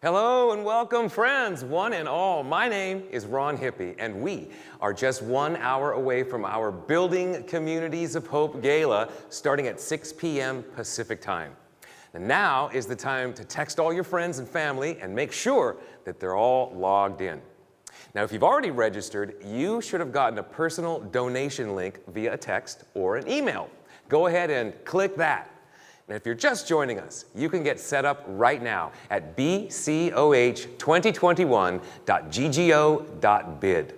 Hello and welcome, friends, one and all. My name is Ron Hippie, and we are just 1 hour away from our Building Communities of Hope Gala, starting at 6 p.m. Pacific Time. And now is the time to text all your friends and family and make sure that they're all logged in. Now, if you've already registered, you should have gotten a personal donation link via a text or an email. Go ahead and click that. And if you're just joining us, you can get set up right now at bcoh2021.ggo.bid.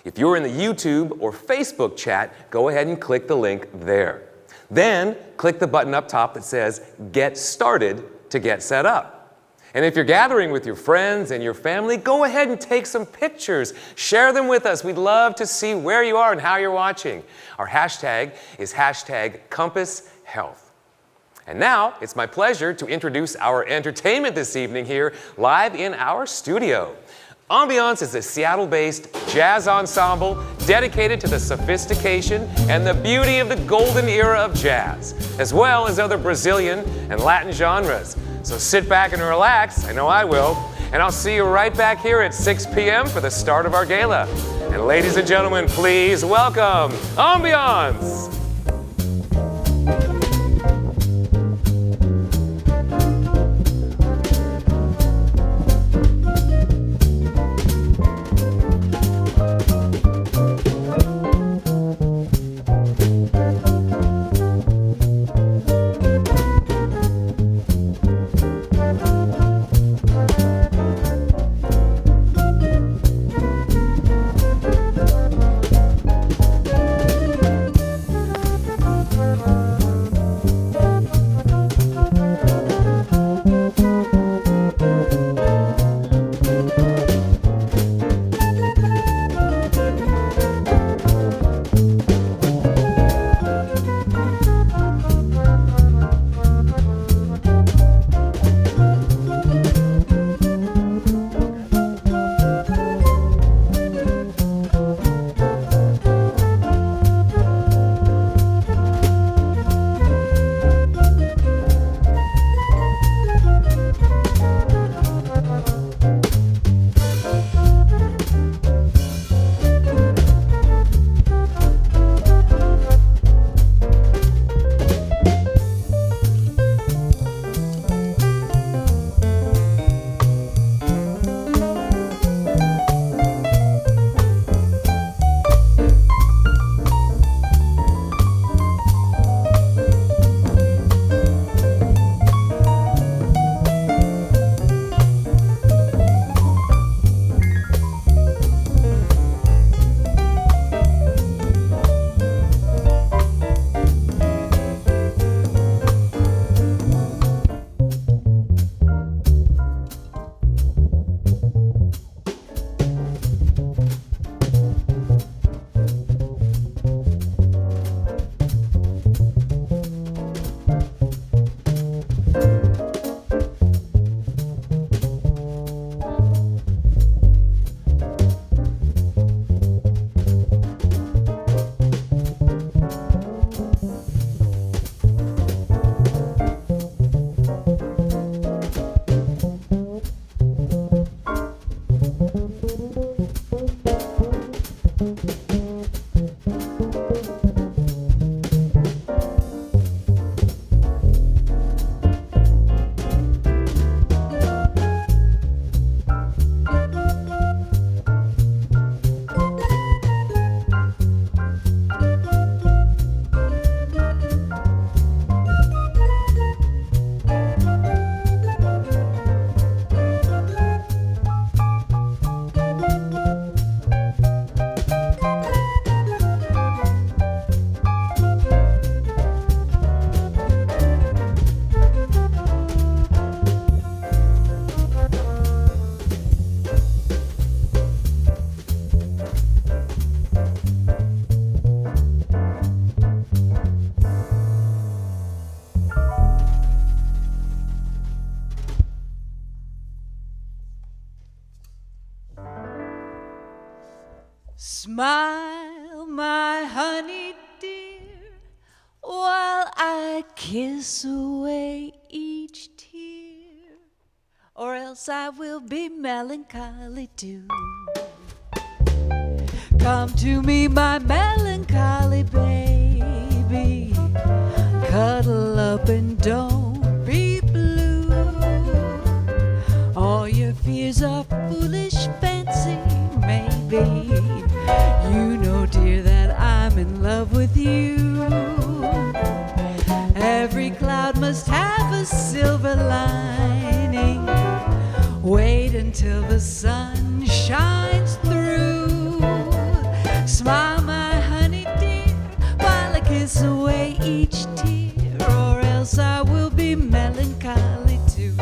If you're in the YouTube or Facebook chat, go ahead and click the link there. Then click the button up top that says Get Started to get set up. And if you're gathering with your friends and your family, go ahead and take some pictures. Share them with us. We'd love to see where you are and how you're watching. Our hashtag is #CompassHealth. And now, it's my pleasure to introduce our entertainment this evening here, live in our studio. Ambiance is a Seattle-based jazz ensemble dedicated to the sophistication and the beauty of the golden era of jazz, as well as other Brazilian and Latin genres. So sit back and relax, I know I will, and I'll see you right back here at 6 p.m. for the start of our gala. And ladies and gentlemen, please welcome Ambiance! Smile, my honey dear, while I kiss away each tear. or else I will be melancholy too. Come to me, my melancholy baby, cuddle up and don't be blue. All your fears are foolish fancy, maybe. You know, dear, that I'm in love with you. Every cloud must have a silver lining. Wait until the sun shines through. Smile, my honey dear, while I kiss away each tear, or else I will be melancholy too.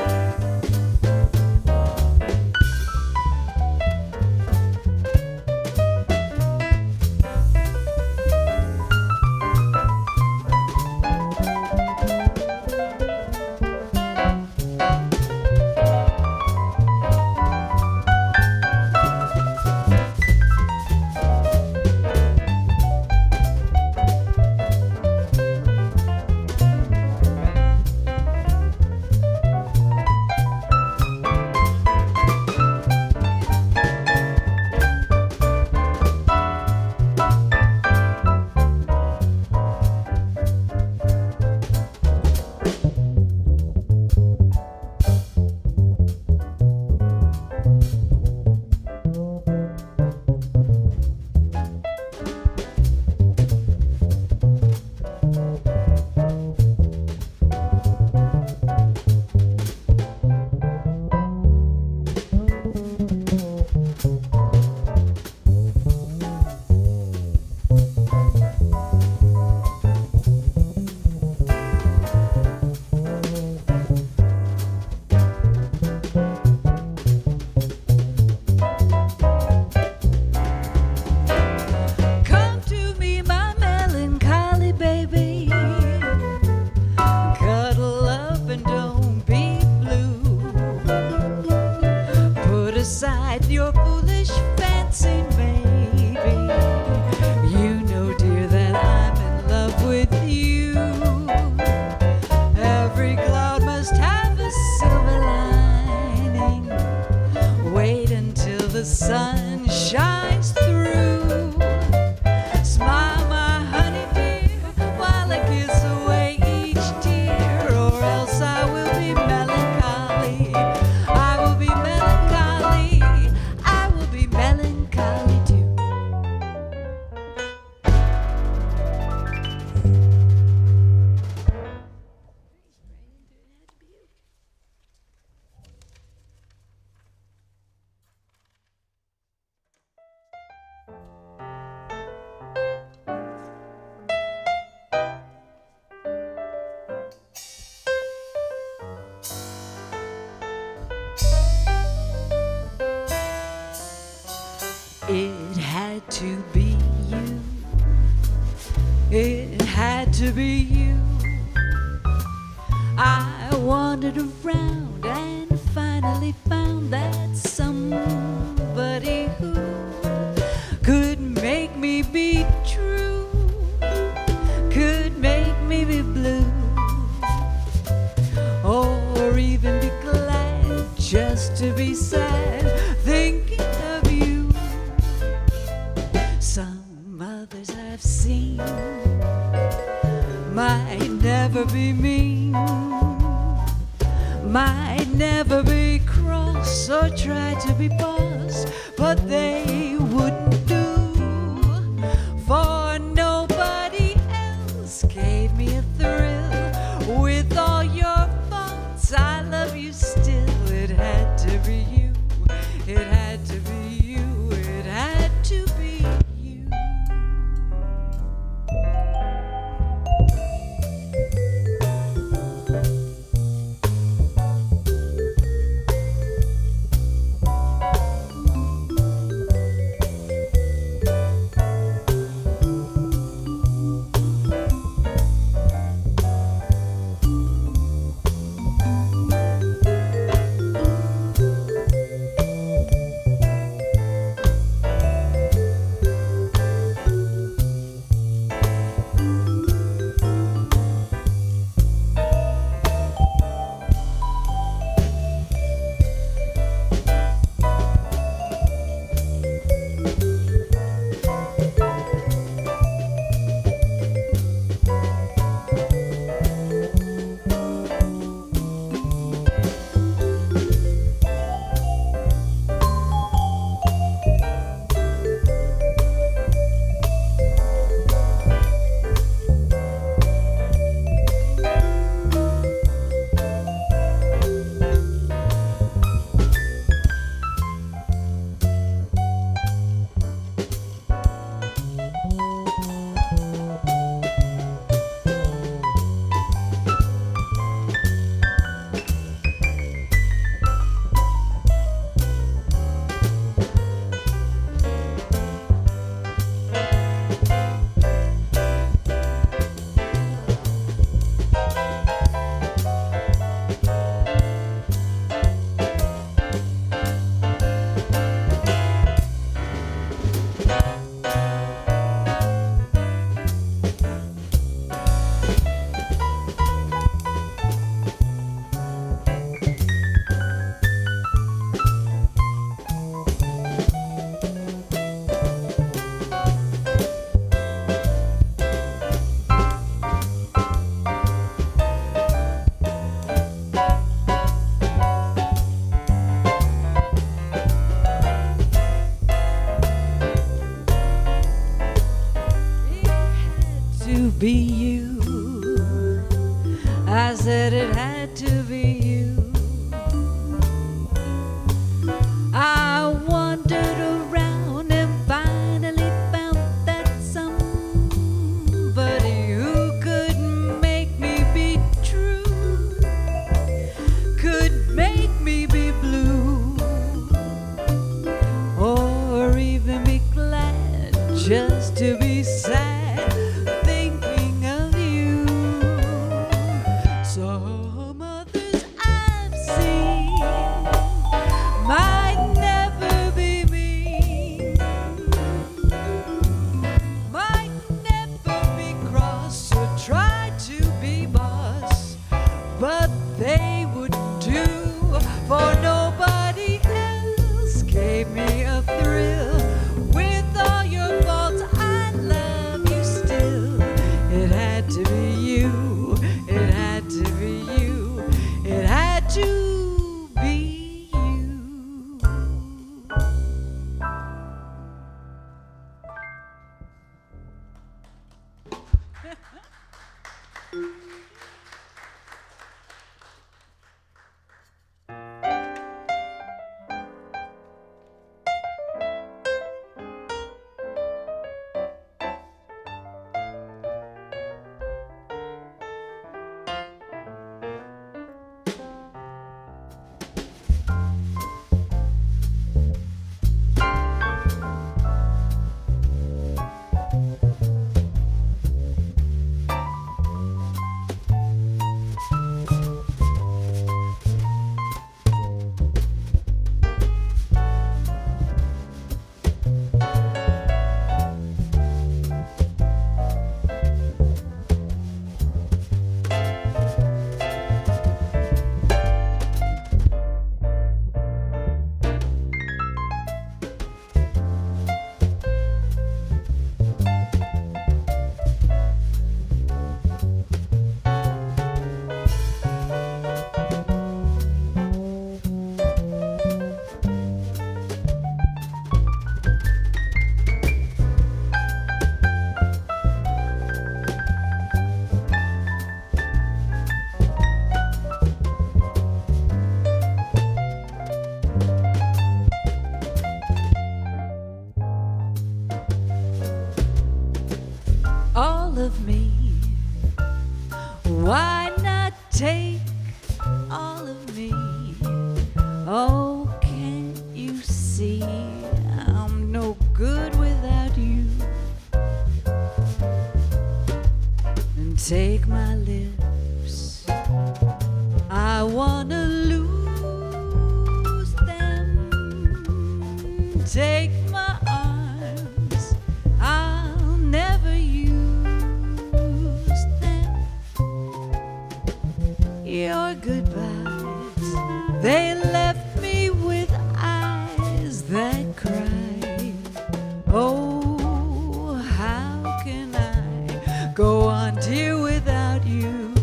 Your foolish fancy, maybe. You know, dear, that I'm in love with you. Every cloud must have a silver lining. Wait until the sun shines through. Smile, my honey dear, while I kiss away each tear, or else I will be melancholy. I will be melancholy. I will be melancholy too. It had to be you. It had to be you. I wandered around and finally found that somebody who could make me be true, could make me be blue, or even be glad just to be sad thinking of you. Some others I've seen might never be mean, might never be cross or try to be boss, but they wouldn't do, for nobody else gave me a thrill. With all your faults, I love you still. It had to be you. It had to be you. It had to be you. be you. I said it had to be you. I wandered around and finally found that somebody who could make me be true, could make me be blue, or even be glad just to be sad thinking of you. Some others I've seen might never be me, might never be cross or try to be boss, but they would do, for nobody else gave me a thrill. With all your faults, I love you still. It had to be you, it had to be you, it had to be you. All of me, why not take all of me? Oh, can't you see I'm no good without you? And take my lips, I wanna lose them. Take my arms, I'll never use them. Your goodbyes, they left me with eyes that cry. Oh, how can I go on, dear, without you?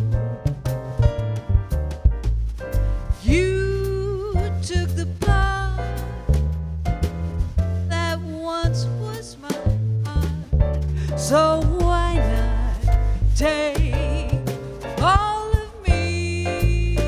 You took the part that once was my heart, so why not take all of me?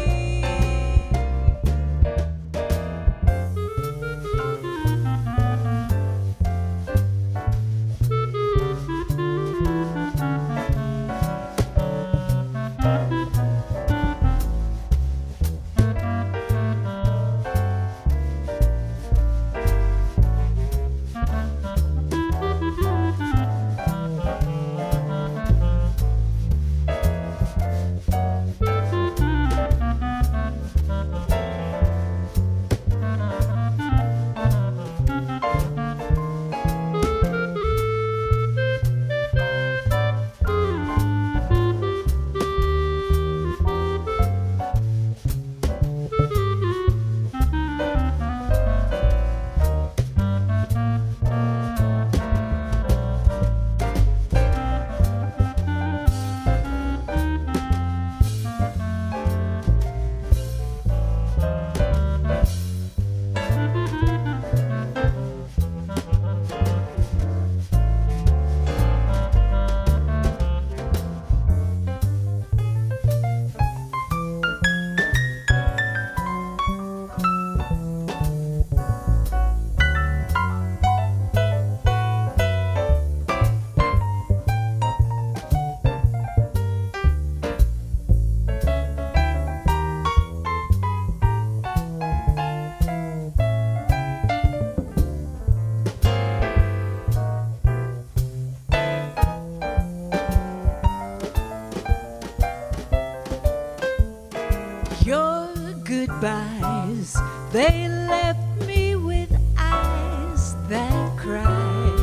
They left me with eyes that cry.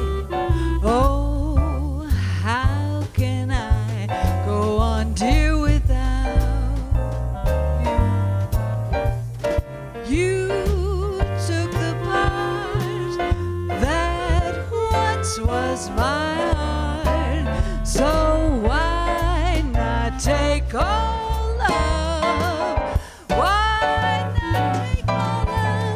Oh, how can I go on, dear, without you? You took the part that once was my heart, so why not take all love? Why not take all love?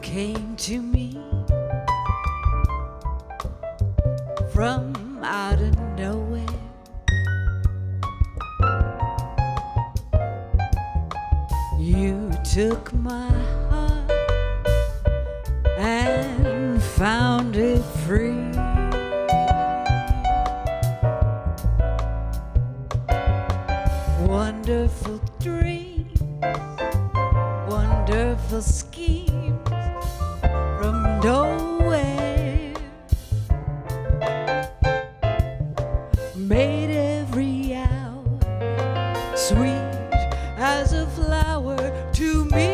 came to me from out of nowhere. You took my heart and found it free. Wonderful dreams, wonderful schemes from nowhere made every hour sweet as a flower to me.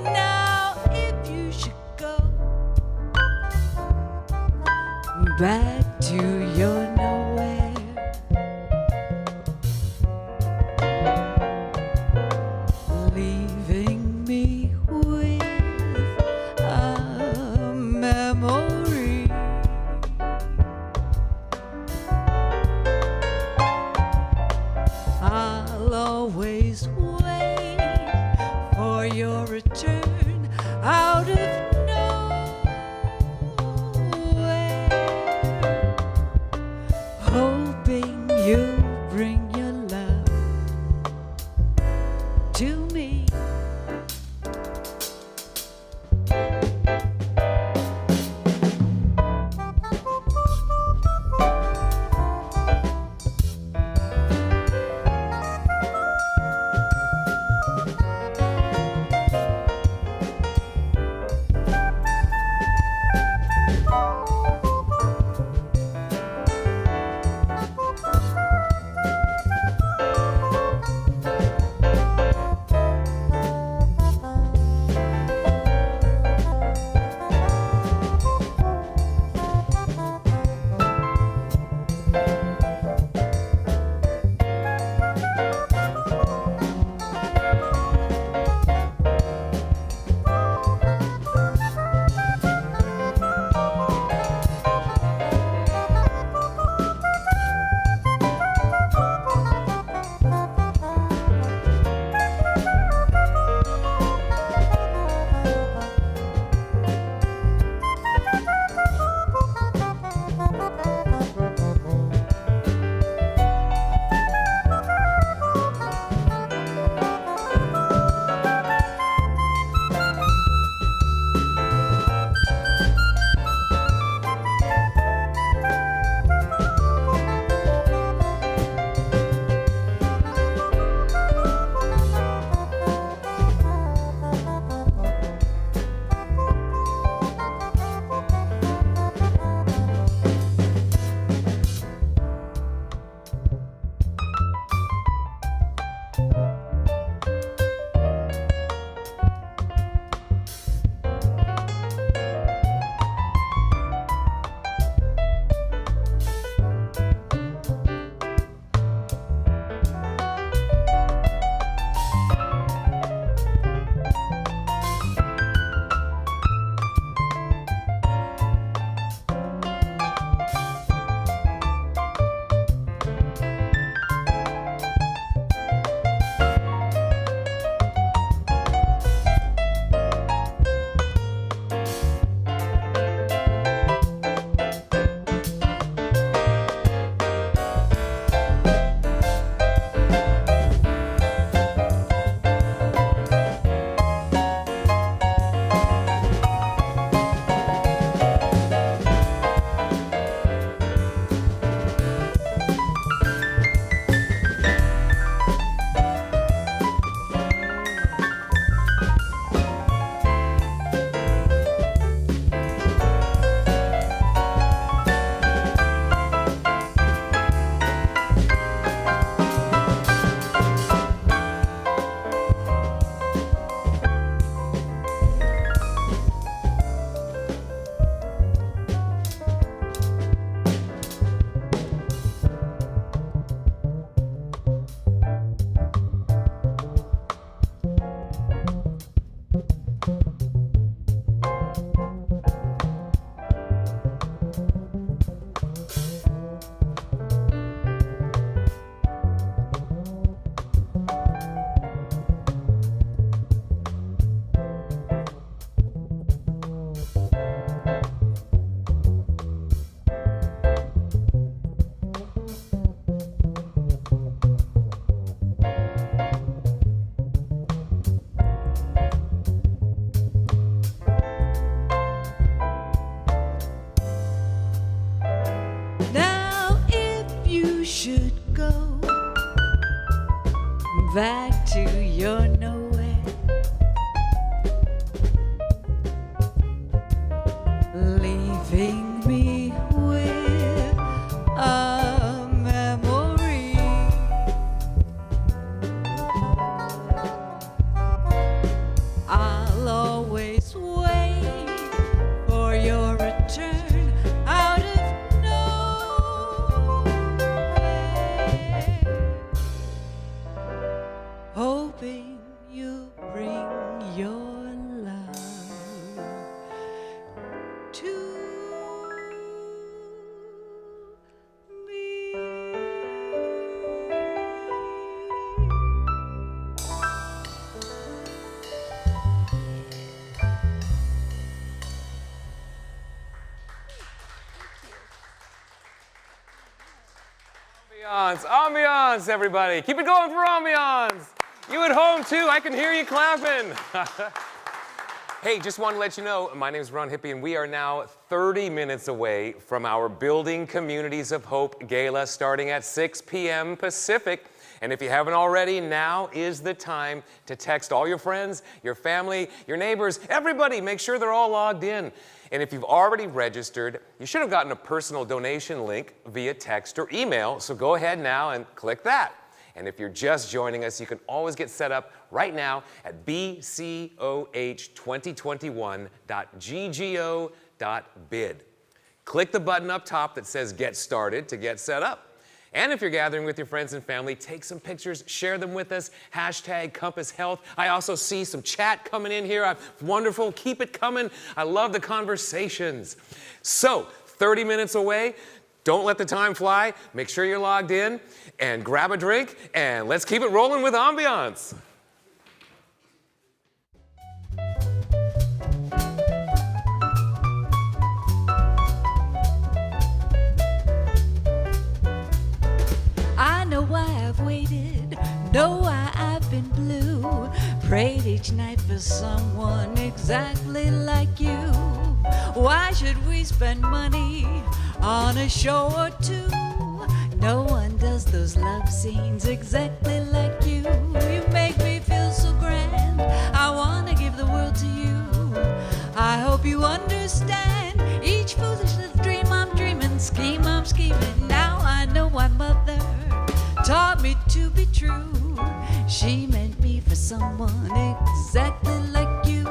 Now, if you should go back to your nowhere, leaving me with a memory, I'll always wait for your return out of nowhere, hoping you'll bring your love to me. you bring your love to me. Ambiance, ambiance, everybody. Keep it going for ambiance. You at home, too. I can hear you clapping. Hey, just want to let you know, my name is Ron Hippie, and we are now 30 minutes away from our Building Communities of Hope Gala starting at 6 p.m. Pacific. And if you haven't already, now is the time to text all your friends, your family, your neighbors, everybody. Make sure they're all logged in. And if you've already registered, you should have gotten a personal donation link via text or email, so go ahead now and click that. And if you're just joining us, you can always get set up right now at bcoh2021.ggo.bid. Click the button up top that says Get Started to get set up. And if you're gathering with your friends and family, take some pictures, share them with us, hashtag Compass Health. I also see some chat coming in here. Wonderful, keep it coming. I love the conversations. So, 30 minutes away, don't let the time fly. Make sure you're logged in and grab a drink, and let's keep it rolling with ambiance. I know why I've waited, know why I've been blue. Prayed each night for someone exactly like you. Why should we spend money on a show or two? No one does those love scenes exactly like you. You make me feel so grand, I wanna give the world to you. I hope you understand each foolish little dream I'm dreaming, scheme I'm scheming. Now I know why mother taught me to be true. She meant me for someone exactly like you.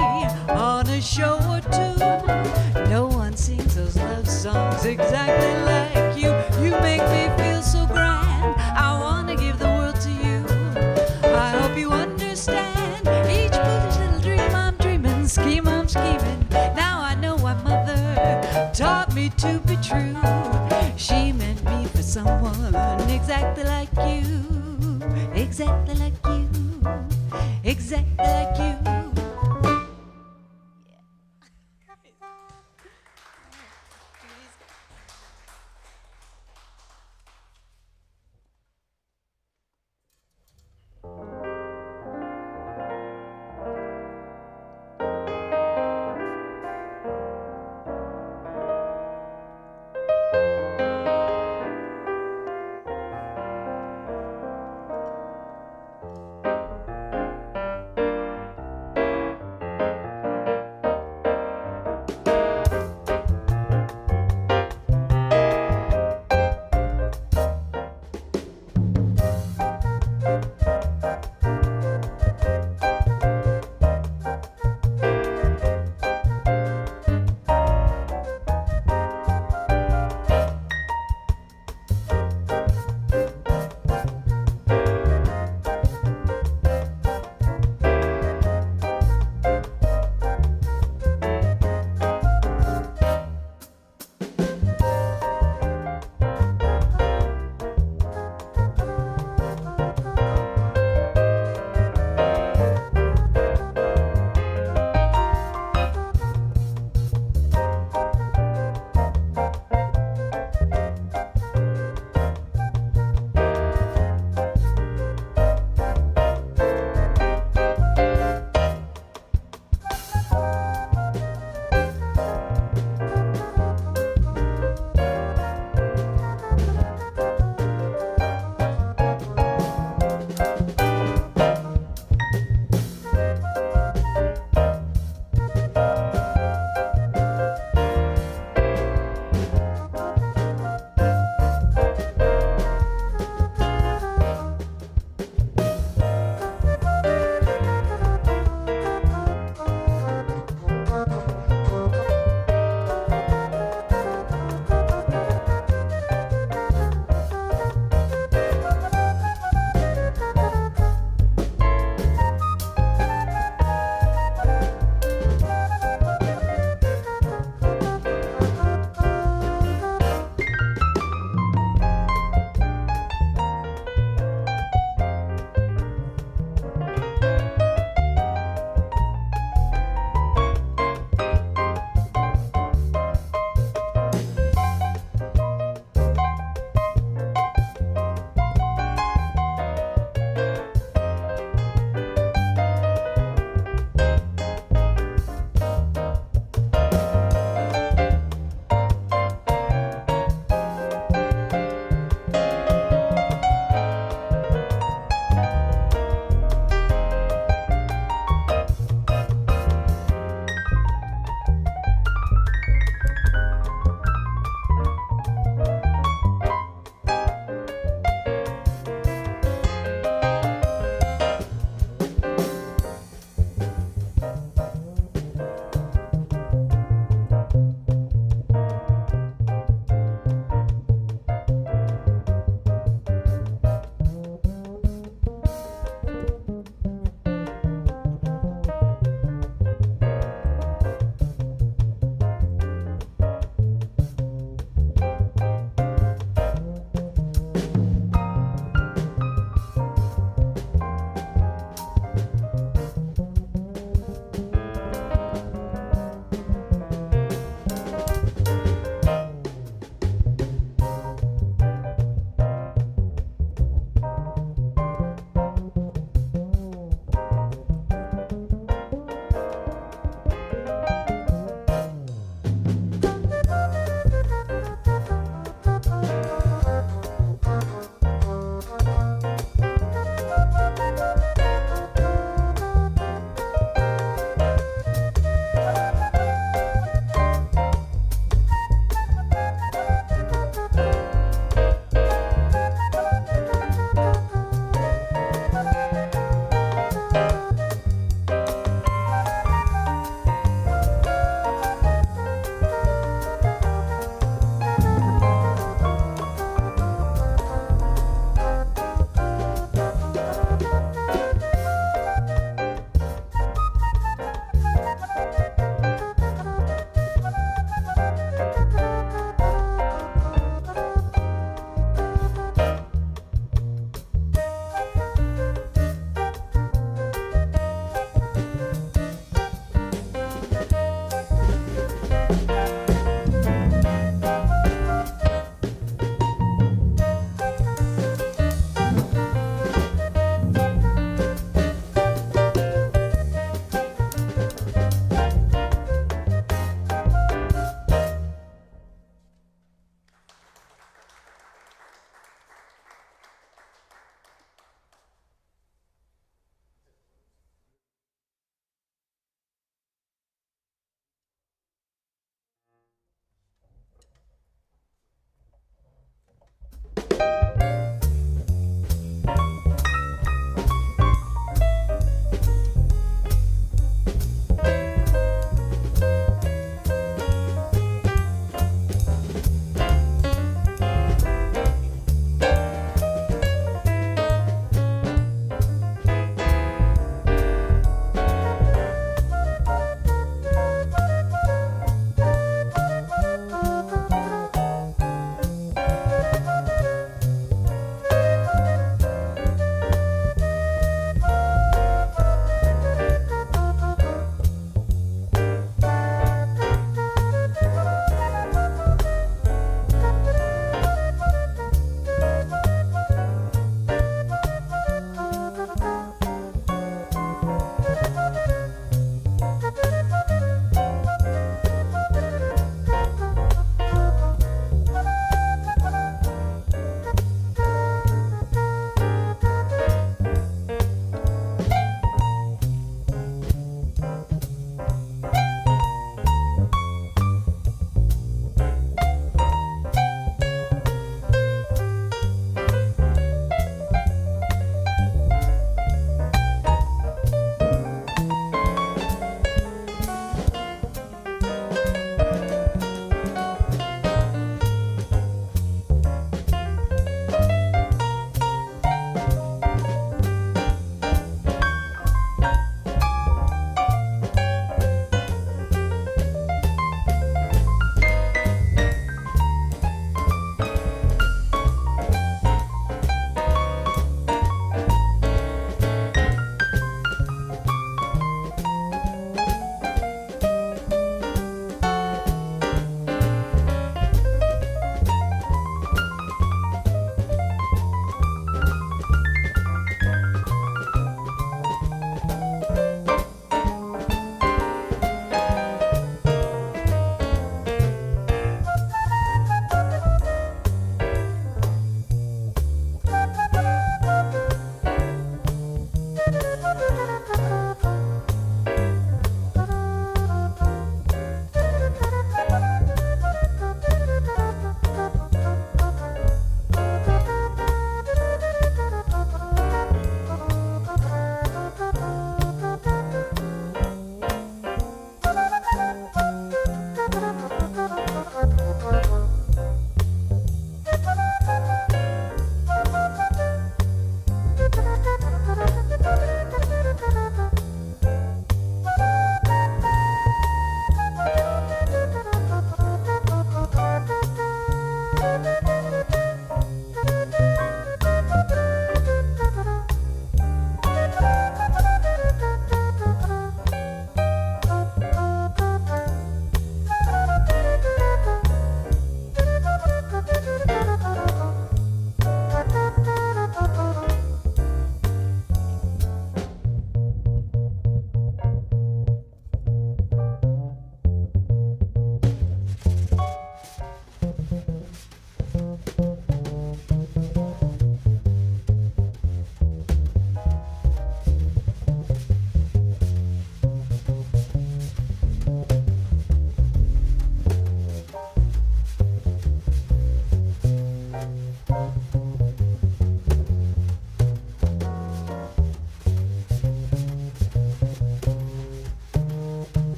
on a show or two. No one sings those love songs exactly like you. You make me feel so grand. I wanna give the world to you. I hope you understand each foolish little dream I'm dreaming, scheme I'm scheming. Now I know why mother taught me to be true. She meant me for someone exactly like you, exactly like you, exactly like you.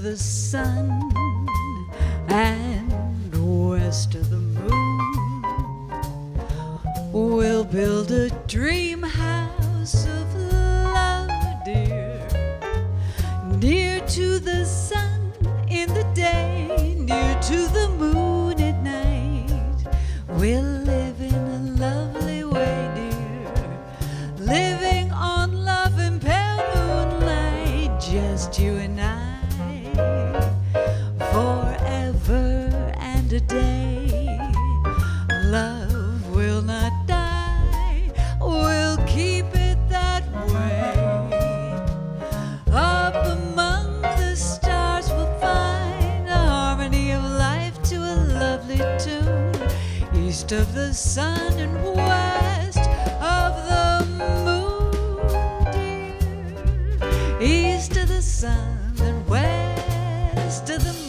the sun and west of the moon. We'll build a dream house of love, dear, near to the sun in the day, near to the moon at night. We'll live in a lovely way, dear, living on love and pale moonlight, just you and I, forever and a day. Love will not die, we'll keep it that way. Up among the stars we'll find a harmony of life to a lovely tune, east of the sun and west of the moon, dear, east of the sun and west of the moon.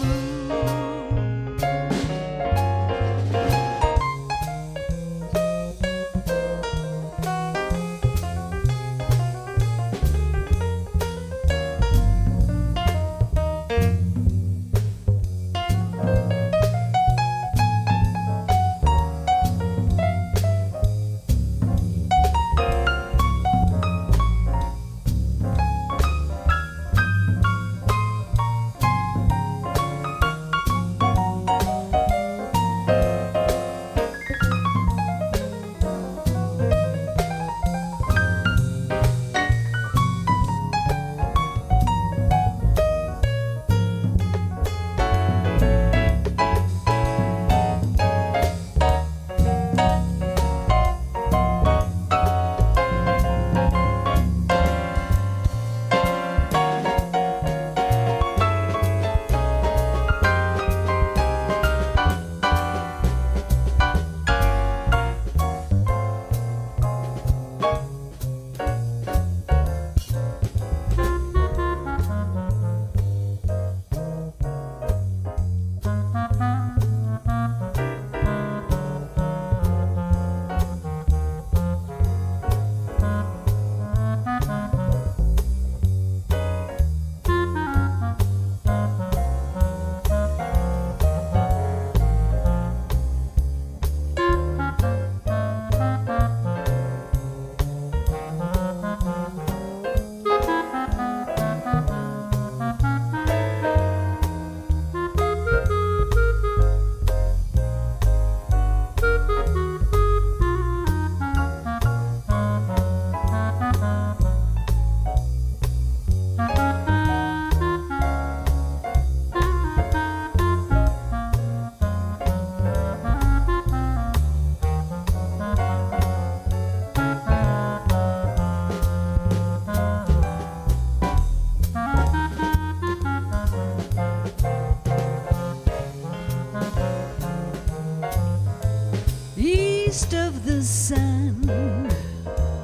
East of the sun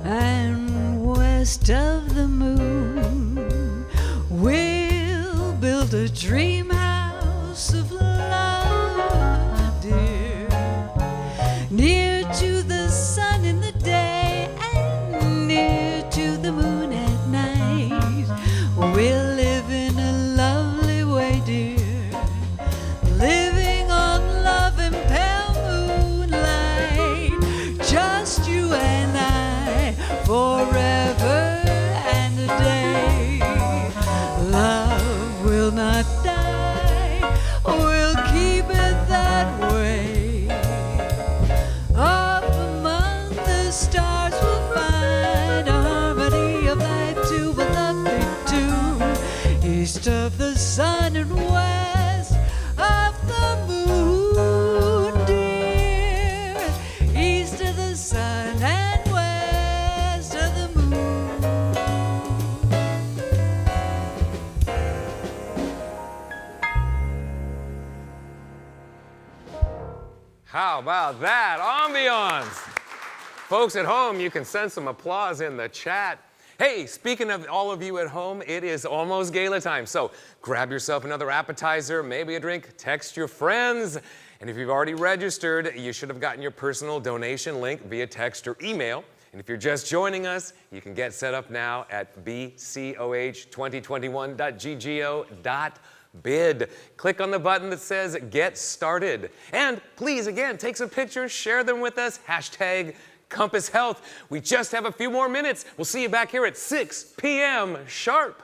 and west of the moon, we'll build a dream house of love, dear, near to the sun in the day and near to the moon at night. We'll live in a lovely way, dear, living on love and pale moonlight, just you and I, forever and a day. Love will not die, we'll keep it that way. Up among the stars we'll find a harmony of life to a lovely tune, east of the sun and west of the moon, dear, east of the sun and west of the moon. How about that ambiance? Folks at home, you can send some applause in the chat. Hey, speaking of all of you at home, it is almost gala time. So grab yourself another appetizer, maybe a drink, text your friends. And if you've already registered, you should have gotten your personal donation link via text or email. And if you're just joining us, you can get set up now at bcoh2021.ggo.com. bid. Click on the button that says Get Started. And please, again, take some pictures, share them with us. Hashtag Compass Health. We just have a few more minutes. We'll see you back here at 6 p.m. sharp.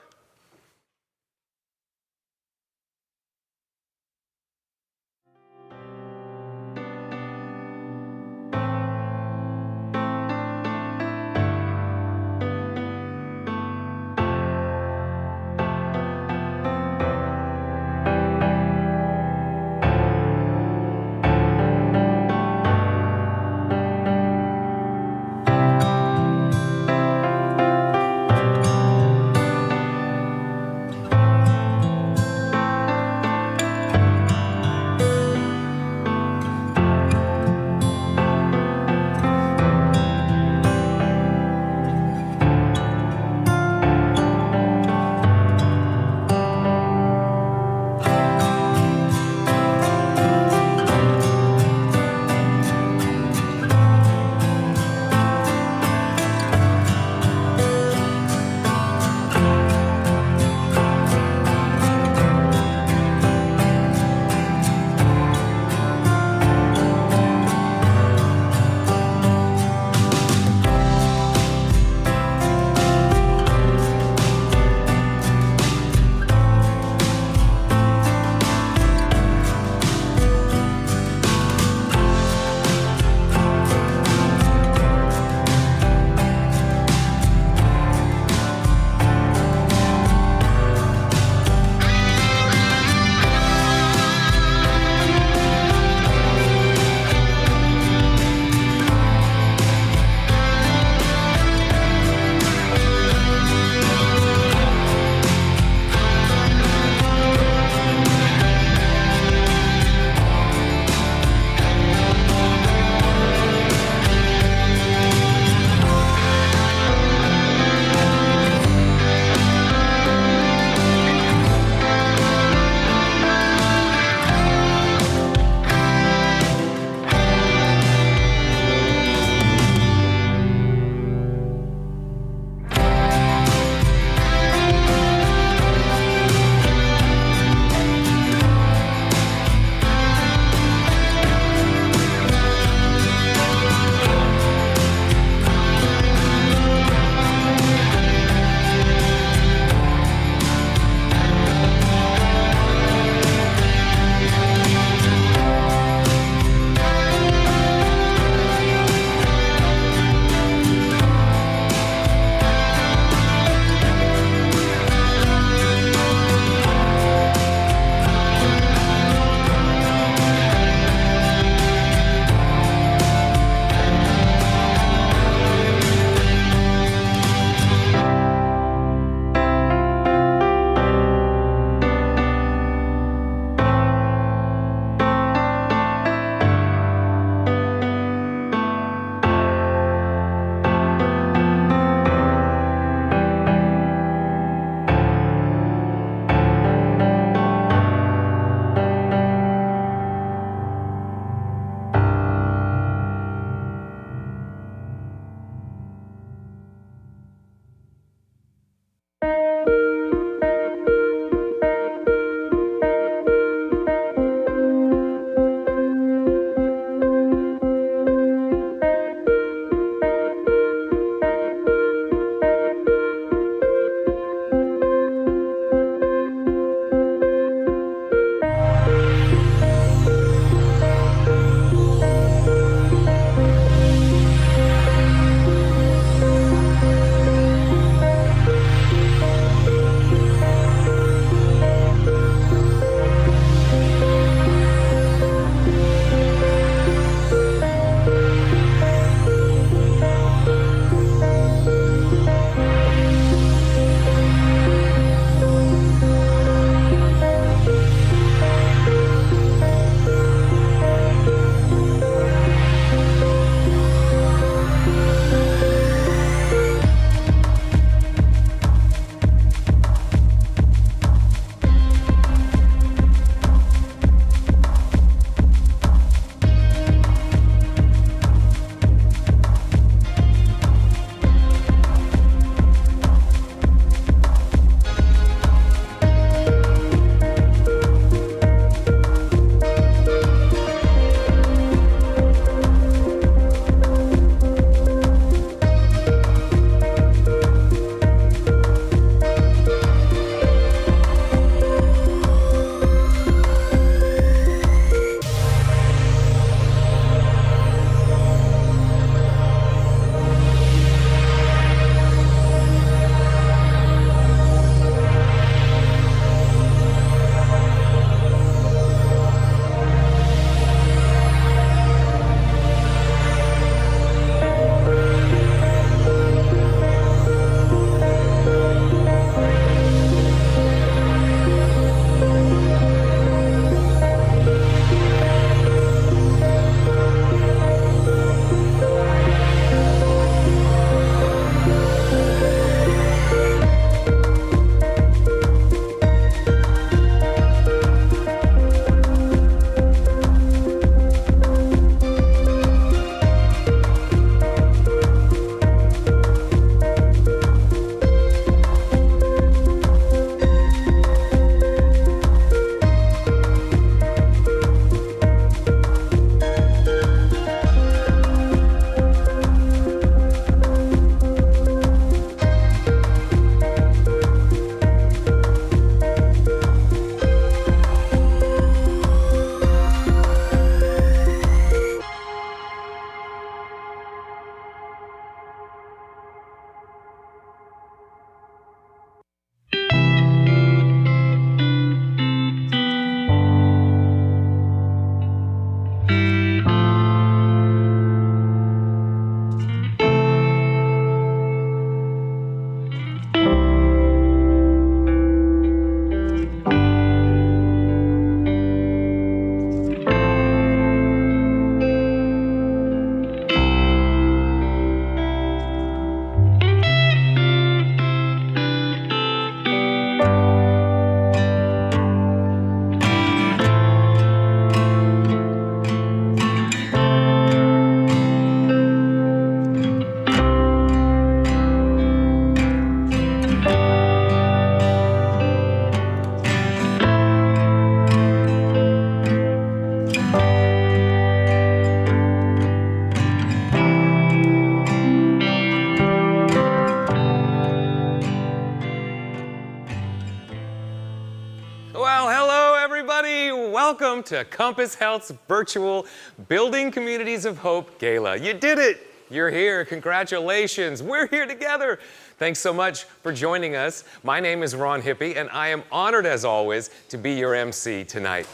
to Compass Health's virtual Building Communities of Hope Gala. You did it! You're here. Congratulations. We're here together. Thanks so much for joining us. My name is Ron Hippie, and I am honored, as always, to be your MC tonight.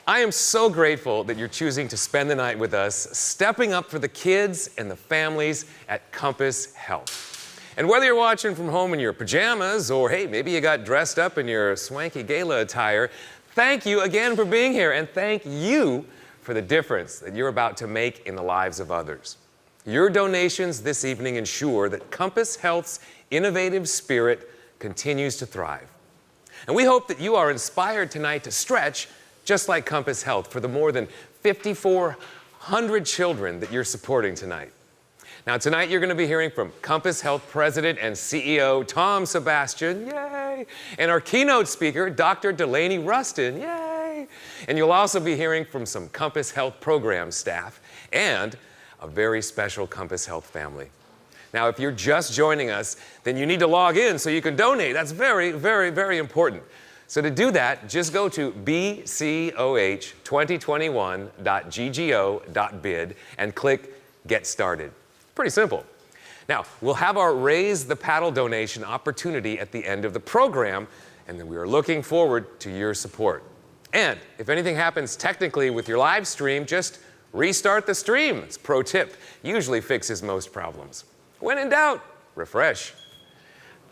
I am so grateful that you're choosing to spend the night with us, stepping up for the kids and the families at Compass Health. And whether you're watching from home in your pajamas, or hey, maybe you got dressed up in your swanky gala attire, thank you again for being here, and thank you for the difference that you're about to make in the lives of others. Your donations this evening ensure that Compass Health's innovative spirit continues to thrive. And we hope that you are inspired tonight to stretch just like Compass Health for the more than 5,400 children that you're supporting tonight. Now, tonight you're going to be hearing from Compass Health President and CEO Tom Sebastian, yay! And our keynote speaker, Dr. Delaney Rustin, yay! And you'll also be hearing from some Compass Health program staff and a very special Compass Health family. Now, if you're just joining us, then you need to log in so you can donate. That's very, very, very important. So to do that, just go to bcoh2021.ggo.bid and click Get Started. Pretty simple. Now, we'll have our Raise the Paddle donation opportunity at the end of the program, and then we are looking forward to your support. And if anything happens technically with your live stream, just restart the stream. It's a pro tip. Usually fixes most problems. When in doubt, refresh.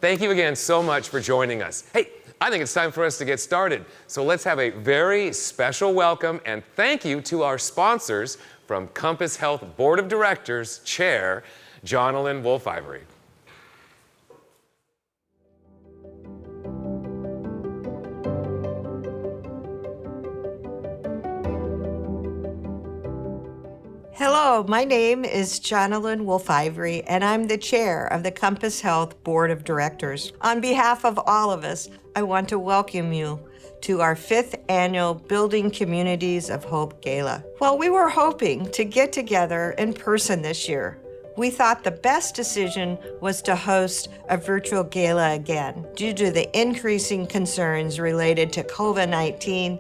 Thank you again so much for joining us. Hey, I think it's time for us to get started. So let's have a very special welcome and thank you to our sponsors from Compass Health Board of Directors Chair, Jonalyn Wolf-Ivory. Hello, my name is Jonalyn Wolf-Ivory, and I'm the chair of the Compass Health Board of Directors. On behalf of all of us, I want to welcome you to our 5th annual Building Communities of Hope Gala. While we were hoping to get together in person this year, we thought the best decision was to host a virtual gala again due to the increasing concerns related to COVID-19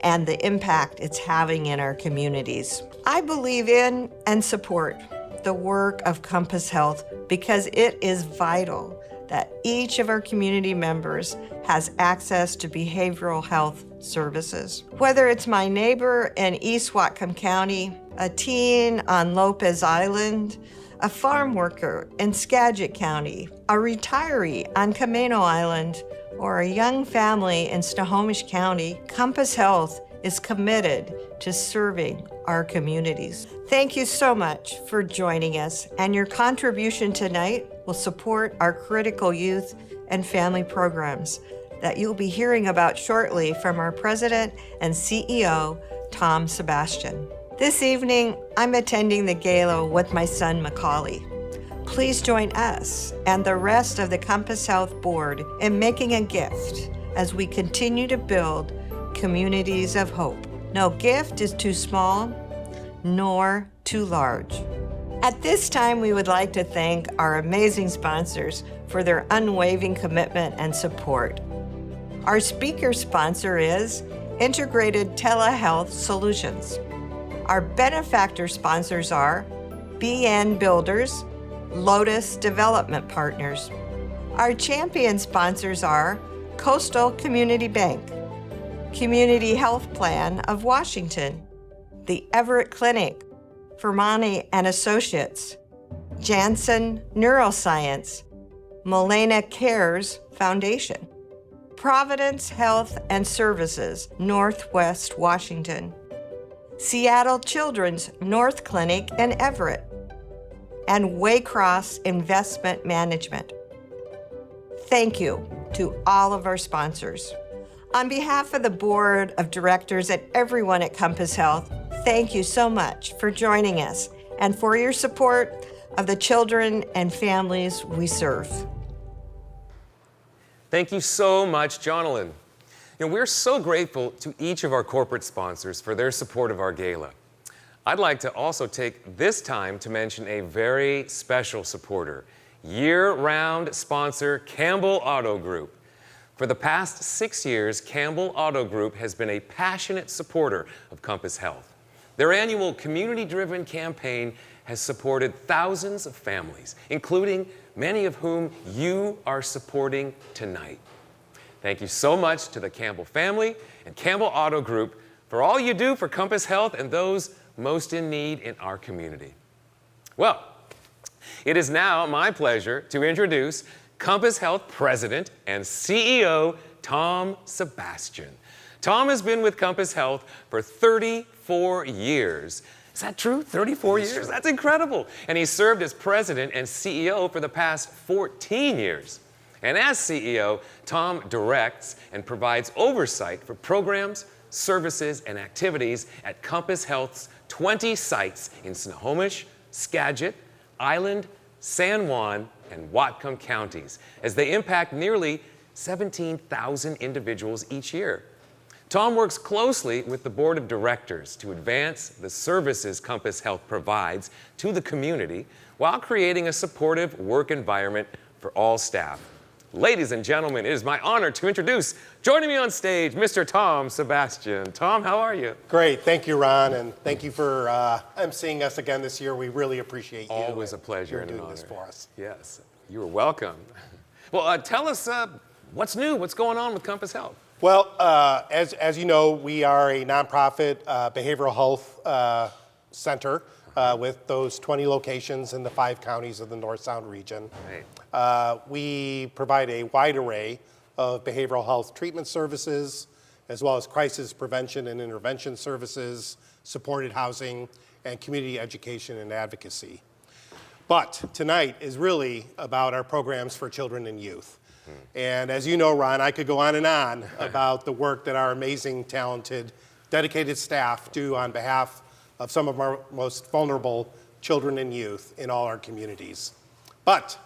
and the impact it's having in our communities. I believe in and support the work of Compass Health because it is vital that each of our community members has access to behavioral health services. Whether it's my neighbor in East Whatcom County, a teen on Lopez Island, a farm worker in Skagit County, a retiree on Camano Island, or a young family in Snohomish County, Compass Health is committed to serving our communities. Thank you so much for joining us, and your contribution tonight will support our critical youth and family programs that you'll be hearing about shortly from our President and CEO, Tom Sebastian. This evening, I'm attending the gala with my son, Macaulay. Please join us and the rest of the Compass Health Board in making a gift as we continue to build communities of hope. No gift is too small, nor too large. At this time, we would like to thank our amazing sponsors for their unwavering commitment and support. Our speaker sponsor is Integrated Telehealth Solutions. Our benefactor sponsors are BN Builders, Lotus Development Partners. Our champion sponsors are Coastal Community Bank, Community Health Plan of Washington, the Everett Clinic, Fermani and Associates, Janssen Neuroscience, Molena Cares Foundation, Providence Health and Services, Northwest Washington, Seattle Children's North Clinic in Everett, and Waycross Investment Management. Thank you to all of our sponsors. On behalf of the Board of Directors and everyone at Compass Health, thank you so much for joining us and for your support of the children and families we serve. Thank you so much, Jonalyn. We're so grateful to each of our corporate sponsors for their support of our gala. I'd like to also take this time to mention a very special supporter, year-round sponsor Campbell Auto Group. For the past 6 years, Campbell Auto Group has been a passionate supporter of Compass Health. Their annual community-driven campaign has supported thousands of families, including many of whom you are supporting tonight. Thank you so much to the Campbell family and Campbell Auto Group for all you do for Compass Health and those most in need in our community. Well, it is now my pleasure to introduce Compass Health President and CEO, Tom Sebastian. Tom has been with Compass Health for 34 years. Is that true? 34 years? That's incredible. And he served as president and CEO for the past 14 years. And as CEO, Tom directs and provides oversight for programs, services, and activities at Compass Health's 20 sites in Snohomish, Skagit, Island, San Juan, and Whatcom counties, as they impact nearly 17,000 individuals each year. Tom works closely with the board of directors to advance the services Compass Health provides to the community while creating a supportive work environment for all staff. Ladies and gentlemen, it is my honor to introduce, joining me on stage, Mr. Tom Sebastian. Tom, how are you? Great. Thank you, Ron, and thank you for emceeing us again this year. We really appreciate you. Always a pleasure and an doing honor. this for us. Yes, you're welcome. Well, tell us what's new, what's going on with Compass Health? Well, as you know, we are a nonprofit behavioral health center with those 20 locations in the 5 counties of the North Sound region. Right. We provide a wide array of behavioral health treatment services, as well as crisis prevention and intervention services, supported housing, and community education and advocacy. But tonight is really about our programs for children and youth. And as you know, Ron, I could go on and on about the work that our amazing, talented, dedicated staff do on behalf of some of our most vulnerable children and youth in all our communities. But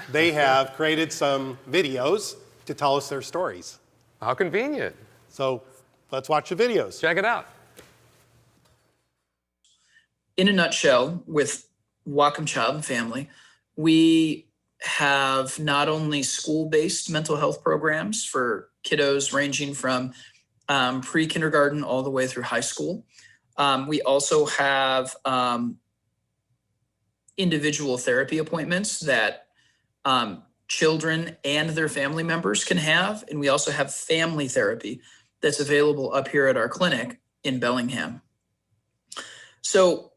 they have created some videos to tell us their stories. How convenient. So let's watch the videos. Check it out. In a nutshell, with Whatcom Child and Family, we have not only school-based mental health programs for kiddos ranging from pre-kindergarten all the way through high school. We also have individual therapy appointments that children and their family members can have. And we also have family therapy that's available up here at our clinic in Bellingham. So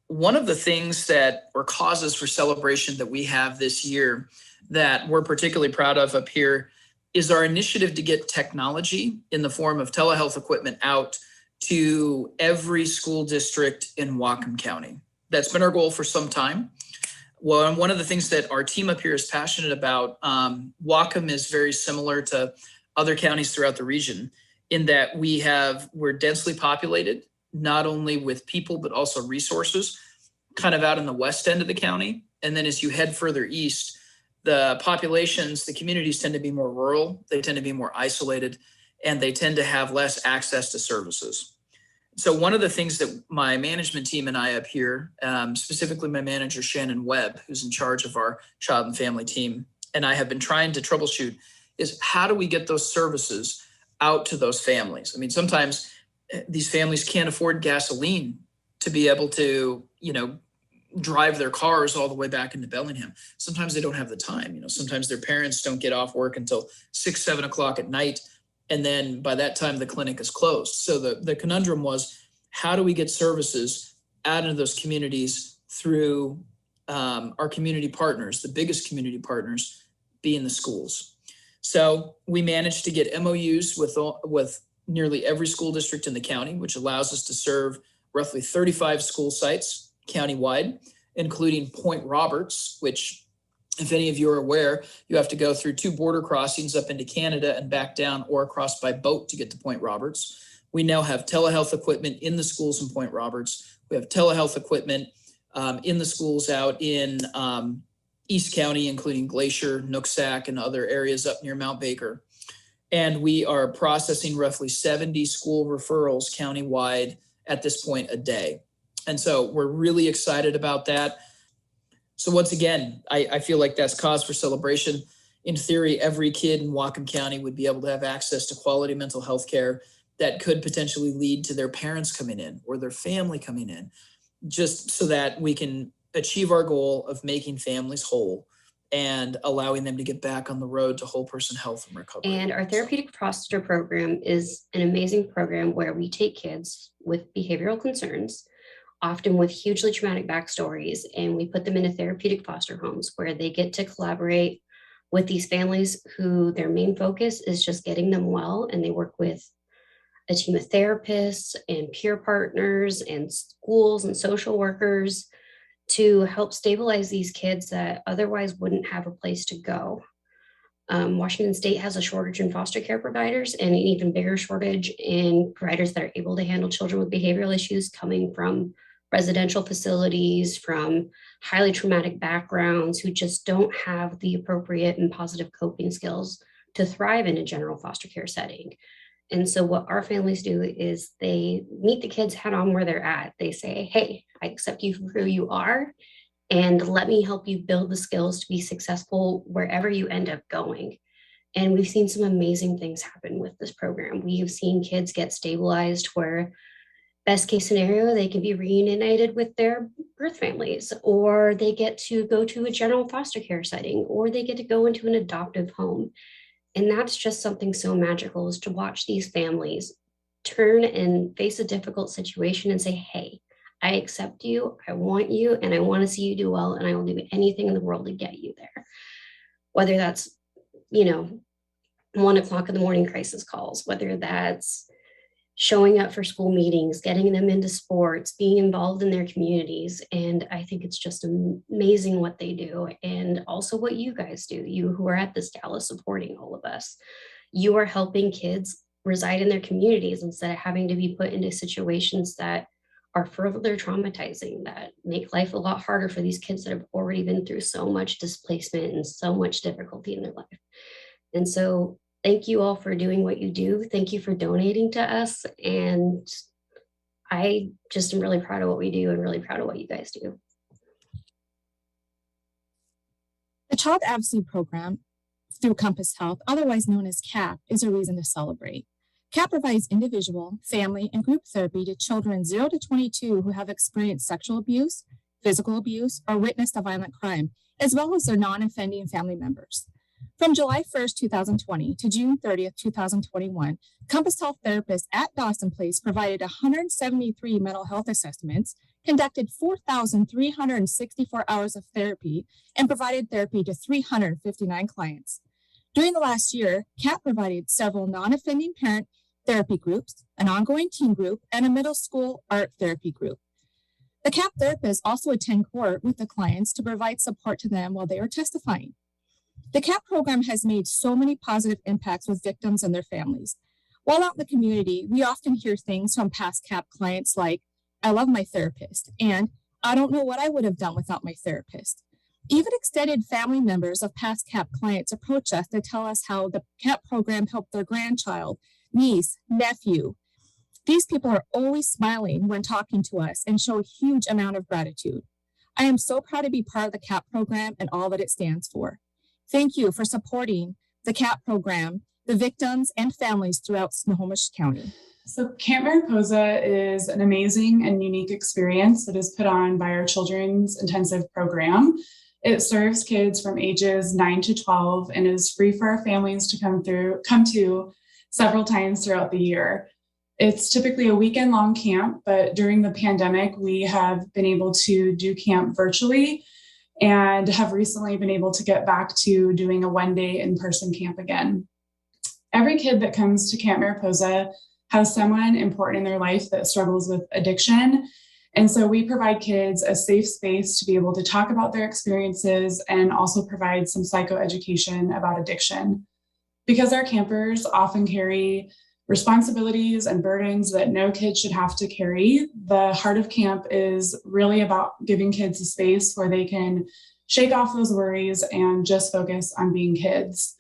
one of the things that or causes for celebration that we have this year that we're particularly proud of up here is our initiative to get technology in the form of telehealth equipment out to every school district in Whatcom County. That's been our goal for some time. Well, one of the things that our team up here is passionate about, Whatcom is very similar to other counties throughout the region in that we're densely populated, not only with people, but also resources, kind of out in the west end of the county. And then as you head further east, the populations, the communities tend to be more rural, they tend to be more isolated, and they tend to have less access to services. So one of the things that my management team and I up here, specifically my manager, Shannon Webb, who's in charge of our child and family team, and I have been trying to troubleshoot is how do we get those services out to those families? I mean, sometimes these families can't afford gasoline to be able to, drive their cars all the way back into Bellingham. Sometimes they don't have the time. Sometimes their parents don't get off work until 6, 7 o'clock at night. And then by that time, the clinic is closed. So the conundrum was, how do we get services out into those communities through our community partners, the biggest community partners being the schools. So we managed to get MOUs with nearly every school district in the county, which allows us to serve roughly 35 school sites countywide, including Point Roberts, which, if any of you are aware, you have to go through 2 border crossings up into Canada and back down or across by boat to get to Point Roberts. We now have telehealth equipment in the schools in Point Roberts. We have telehealth equipment in the schools out in East County, including Glacier, Nooksack, and other areas up near Mount Baker. And we are processing roughly 70 school referrals countywide at this point a day. And so we're really excited about that. So once again, I feel like that's cause for celebration. in theory, every kid in Whatcom County would be able to have access to quality mental health care that could potentially lead to their parents coming in or their family coming in, just so that we can achieve our goal of making families whole and allowing them to get back on the road to whole person health and recovery. And our therapeutic foster program is an amazing program where we take kids with behavioral concerns, often with hugely traumatic backstories, and we put them into therapeutic foster homes where they get to collaborate with these families who their main focus is just getting them well. And they work with a team of therapists and peer partners and schools and social workers to help stabilize these kids that otherwise wouldn't have a place to go. Washington State has a shortage in foster care providers and an even bigger shortage in providers that are able to handle children with behavioral issues coming from residential facilities, from highly traumatic backgrounds, who just don't have the appropriate and positive coping skills to thrive in a general foster care setting. And so what our families do is they meet the kids head on where they're at. They say, hey, I accept you for who you are, and let me help you build the skills to be successful wherever you end up going. And we've seen some amazing things happen with this program. We have seen kids get stabilized where best case scenario, they can be reunited with their birth families, or they get to go to a general foster care setting, or they get to go into an adoptive home. And that's just something so magical, is to watch these families turn and face a difficult situation and say, hey, I accept you, I want you, and I want to see you do well, and I will do anything in the world to get you there. Whether that's, 1 o'clock in the morning crisis calls, whether that's showing up for school meetings, getting them into sports, being involved in their communities. And I think it's just amazing what they do. And also what you guys do, you who are at this gala supporting all of us. You are helping kids reside in their communities instead of having to be put into situations that are further traumatizing, that make life a lot harder for these kids that have already been through so much displacement and so much difficulty in their life. And so thank you all for doing what you do. Thank you for donating to us. And I just am really proud of what we do and really proud of what you guys do. The Child Advocacy Program through Compass Health, otherwise known as CAP, is a reason to celebrate. CAP provides individual, family, and group therapy to children 0 to 22 who have experienced sexual abuse, physical abuse, or witnessed a violent crime, as well as their non-offending family members. From July 1st, 2020 to June 30th, 2021, Compass Health therapists at Dawson Place provided 173 mental health assessments, conducted 4,364 hours of therapy, and provided therapy to 359 clients. During the last year, CAP provided several non-offending parent therapy groups, an ongoing teen group, and a middle school art therapy group. The CAP therapists also attend court with the clients to provide support to them while they are testifying. The CAP program has made so many positive impacts with victims and their families. While out in the community, we often hear things from past CAP clients like, I love my therapist, and I don't know what I would have done without my therapist. Even extended family members of past CAP clients approach us to tell us how the CAP program helped their grandchild, niece, nephew. These people are always smiling when talking to us and show a huge amount of gratitude. I am so proud to be part of the CAP program and all that it stands for. Thank you for supporting the CAP program, the victims and families throughout Snohomish County. So Camp Mariposa is an amazing and unique experience that is put on by our Children's Intensive Program. It serves kids from ages 9 to 12 and is free for our families to come to several times throughout the year. It's typically a weekend-long camp, but during the pandemic, we have been able to do camp virtually and have recently been able to get back to doing a one-day in-person camp again. Every kid that comes to Camp Mariposa has someone important in their life that struggles with addiction. And so we provide kids a safe space to be able to talk about their experiences and also provide some psychoeducation about addiction. Because our campers often carry responsibilities and burdens that no kid should have to carry, the heart of camp is really about giving kids a space where they can shake off those worries and just focus on being kids.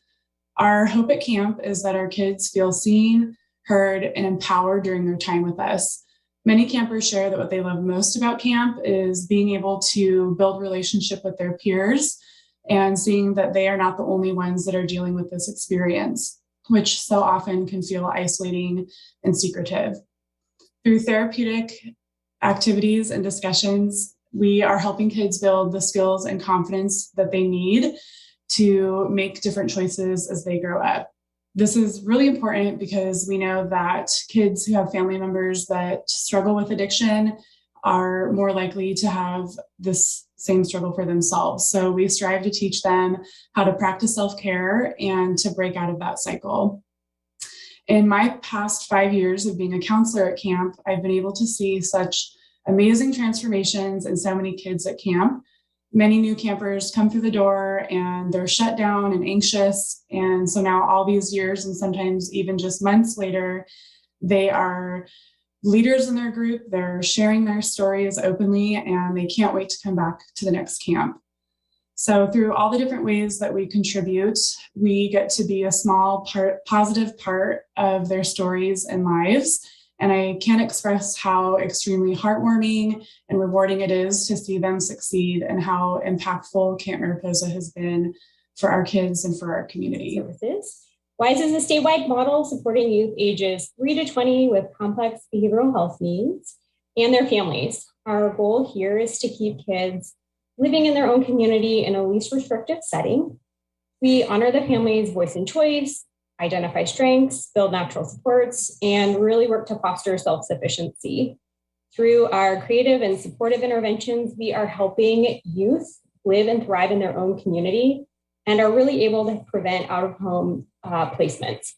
Our hope at camp is that our kids feel seen, heard, and empowered during their time with us. Many campers share that what they love most about camp is being able to build relationship with their peers and seeing that they are not the only ones that are dealing with this experience, which so often can feel isolating and secretive. Through therapeutic activities and discussions, we are helping kids build the skills and confidence that they need to make different choices as they grow up. This is really important because we know that kids who have family members that struggle with addiction are more likely to have this same struggle for themselves. So we strive to teach them how to practice self-care and to break out of that cycle. In my past 5 years of being a counselor at camp, I've been able to see such amazing transformations in so many kids at camp. Many new campers come through the door and they're shut down and anxious. And so now all these years, and sometimes even just months later, they are leaders in their group. They're sharing their stories openly and they can't wait to come back to the next camp. So through all the different ways that we contribute, we get to be a small positive part of their stories and lives. And I can't express how extremely heartwarming and rewarding it is to see them succeed and how impactful Camp Mariposa has been for our kids and for our community. Services. WISE is a statewide model supporting youth ages 3 to 20 with complex behavioral health needs and their families. Our goal here is to keep kids living in their own community in a least restrictive setting. We honor the family's voice and choice, identify strengths, build natural supports, and really work to foster self-sufficiency. Through our creative and supportive interventions, we are helping youth live and thrive in their own community and are really able to prevent out-of-home placements.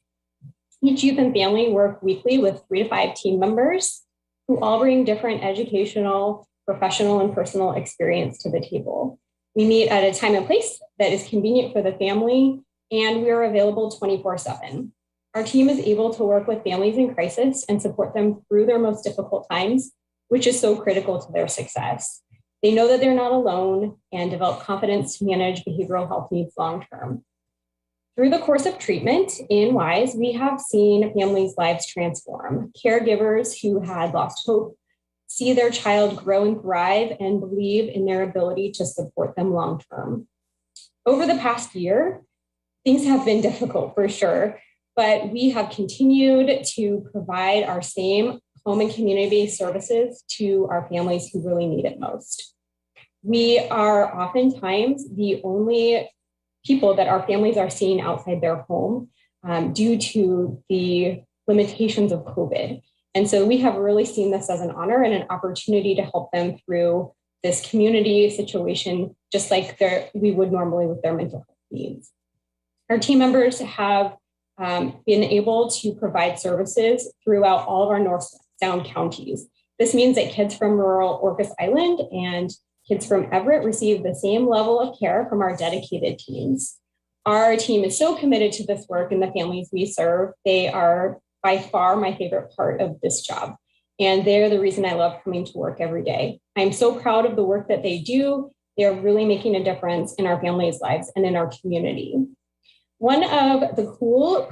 Each youth and family work weekly with 3 to 5 team members who all bring different educational, professional, and personal experience to the table. We meet at a time and place that is convenient for the family, and we are available 24/7. Our team is able to work with families in crisis and support them through their most difficult times, which is so critical to their success. They know that they're not alone and develop confidence to manage behavioral health needs long-term. Through the course of treatment in WISE, we have seen families' lives transform. Caregivers who had lost hope see their child grow and thrive and believe in their ability to support them long-term. Over the past year, things have been difficult for sure, but we have continued to provide our same home and community-based services to our families who really need it most. We are oftentimes the only people that our families are seeing outside their home due to the limitations of COVID. And so we have really seen this as an honor and an opportunity to help them through this community situation, just like we would normally with their mental health needs. Our team members have been able to provide services throughout all of our North Sound counties. This means that kids from rural Orcas Island and kids from Everett receive the same level of care from our dedicated teams. Our team is so committed to this work and the families we serve. They are by far my favorite part of this job. And they're the reason I love coming to work every day. I'm so proud of the work that they do. They're really making a difference in our families' lives and in our community. One of the cool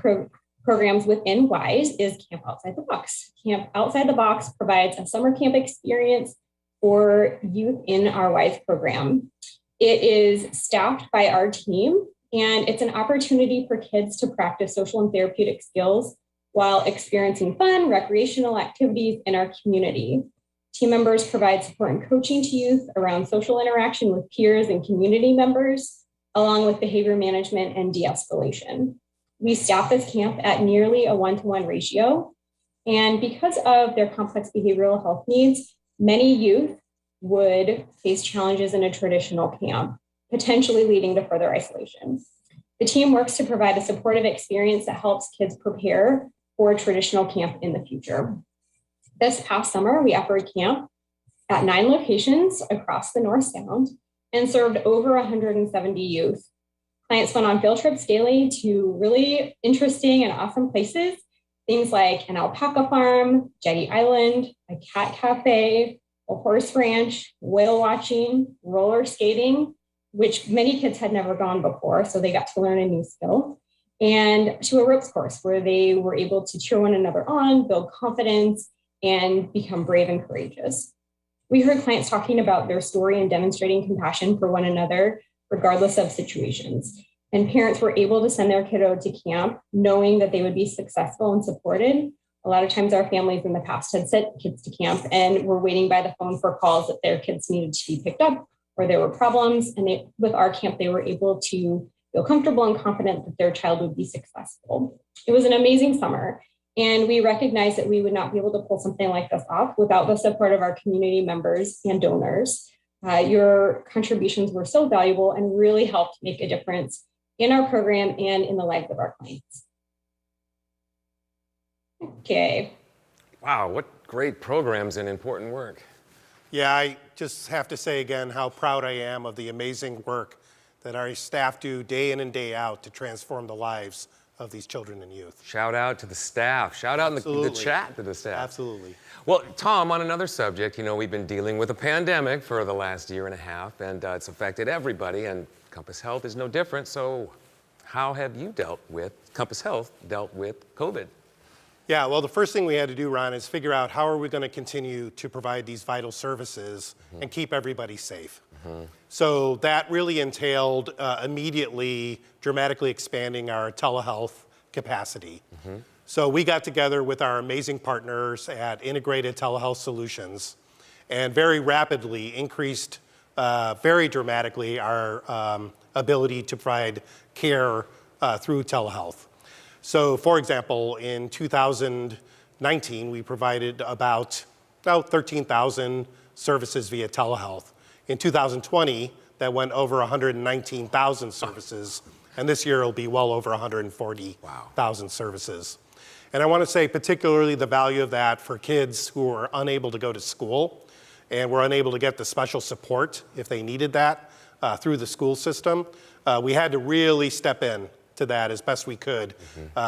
programs within WISE is Camp Outside the Box. Camp Outside the Box provides a summer camp experience for youth in our WISE program. It is staffed by our team, and it's an opportunity for kids to practice social and therapeutic skills while experiencing fun, recreational activities in our community. Team members provide support and coaching to youth around social interaction with peers and community members, along with behavior management and de-escalation. We staff this camp at nearly a 1-to-1 ratio. And because of their complex behavioral health needs, many youth would face challenges in a traditional camp, potentially leading to further isolation. The team works to provide a supportive experience that helps kids prepare for a traditional camp in the future. This past summer, we offered camp at 9 locations across the North Sound and served over 170 youth. Clients went on field trips daily to really interesting and awesome places, things like an alpaca farm, Jetty Island, a cat cafe, a horse ranch, whale watching, roller skating, which many kids had never gone before, so they got to learn a new skill, and to a ropes course where they were able to cheer one another on, build confidence, and become brave and courageous. We heard clients talking about their story and demonstrating compassion for one another regardless of situations. And parents were able to send their kiddo to camp knowing that they would be successful and supported. A lot of times our families in the past had sent kids to camp and were waiting by the phone for calls that their kids needed to be picked up or there were problems. And with our camp, they were able to feel comfortable and confident that their child would be successful. It was an amazing summer. And we recognized that we would not be able to pull something like this off without the support of our community members and donors. Your contributions were so valuable and really helped make a difference in our program and in the lives of our clients. Okay. Wow, what great programs and important work. Yeah, I just have to say again how proud I am of the amazing work that our staff do day in and day out to transform the lives of these children and youth. Shout out to the staff. Shout out in the chat to the staff. Absolutely. Well, Tom, on another subject, we've been dealing with a pandemic for the last year and a half, and it's affected everybody, and Compass Health is no different. So how have you Compass Health dealt with COVID? Yeah, well, the first thing we had to do, Ron, is figure out how are we going to continue to provide these vital services and keep everybody safe. So that really entailed immediately dramatically expanding our telehealth capacity. So we got together with our amazing partners at Integrated Telehealth Solutions and very rapidly increased very dramatically our ability to provide care through telehealth. So for example, in 2019, we provided about 13,000 services via telehealth. In 2020, that went over 119,000 services, and this year it'll be well over 140,000 services. And I want to say particularly the value of that for kids who are unable to go to school and were unable to get the special support if they needed that through the school system. We had to really step in to that as best we could,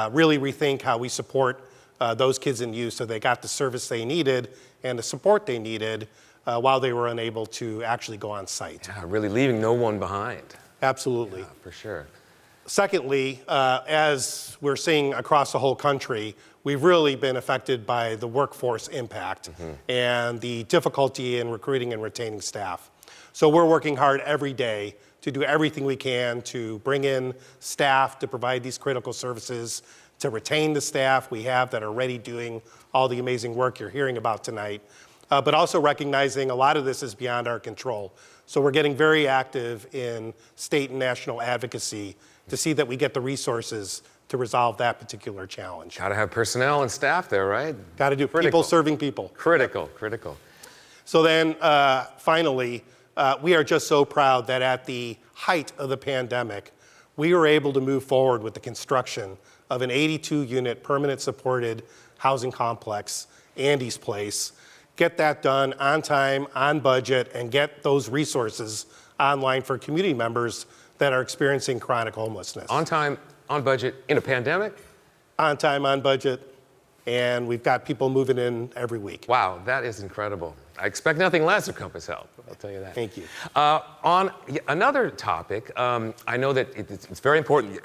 really rethink how we support those kids and youth so they got the service they needed and the support they needed while they were unable to actually go on site. Yeah, really leaving no one behind. Absolutely. Yeah, for sure. Secondly, as we're seeing across the whole country, we've really been affected by the workforce impact and the difficulty in recruiting and retaining staff. So we're working hard every day to do everything we can to bring in staff to provide these critical services, to retain the staff we have that are already doing all the amazing work you're hearing about tonight, but also recognizing a lot of this is beyond our control. So we're getting very active in state and national advocacy to see that we get the resources to resolve that particular challenge. Got to have personnel and staff there, right? Got to do Critical. people serving people. Critical. So then finally, we are just so proud that at the height of the pandemic, we were able to move forward with the construction of an 82-unit permanent supported housing complex, Andy's Place, get that done on time, on budget, and get those resources online for community members that are experiencing chronic homelessness. On time, on budget, in a pandemic? On time, on budget, and we've got people moving in every week. Wow, that is incredible. I expect nothing less of Compass Health, I'll tell you that. Thank you. On another topic, I know that it's very important.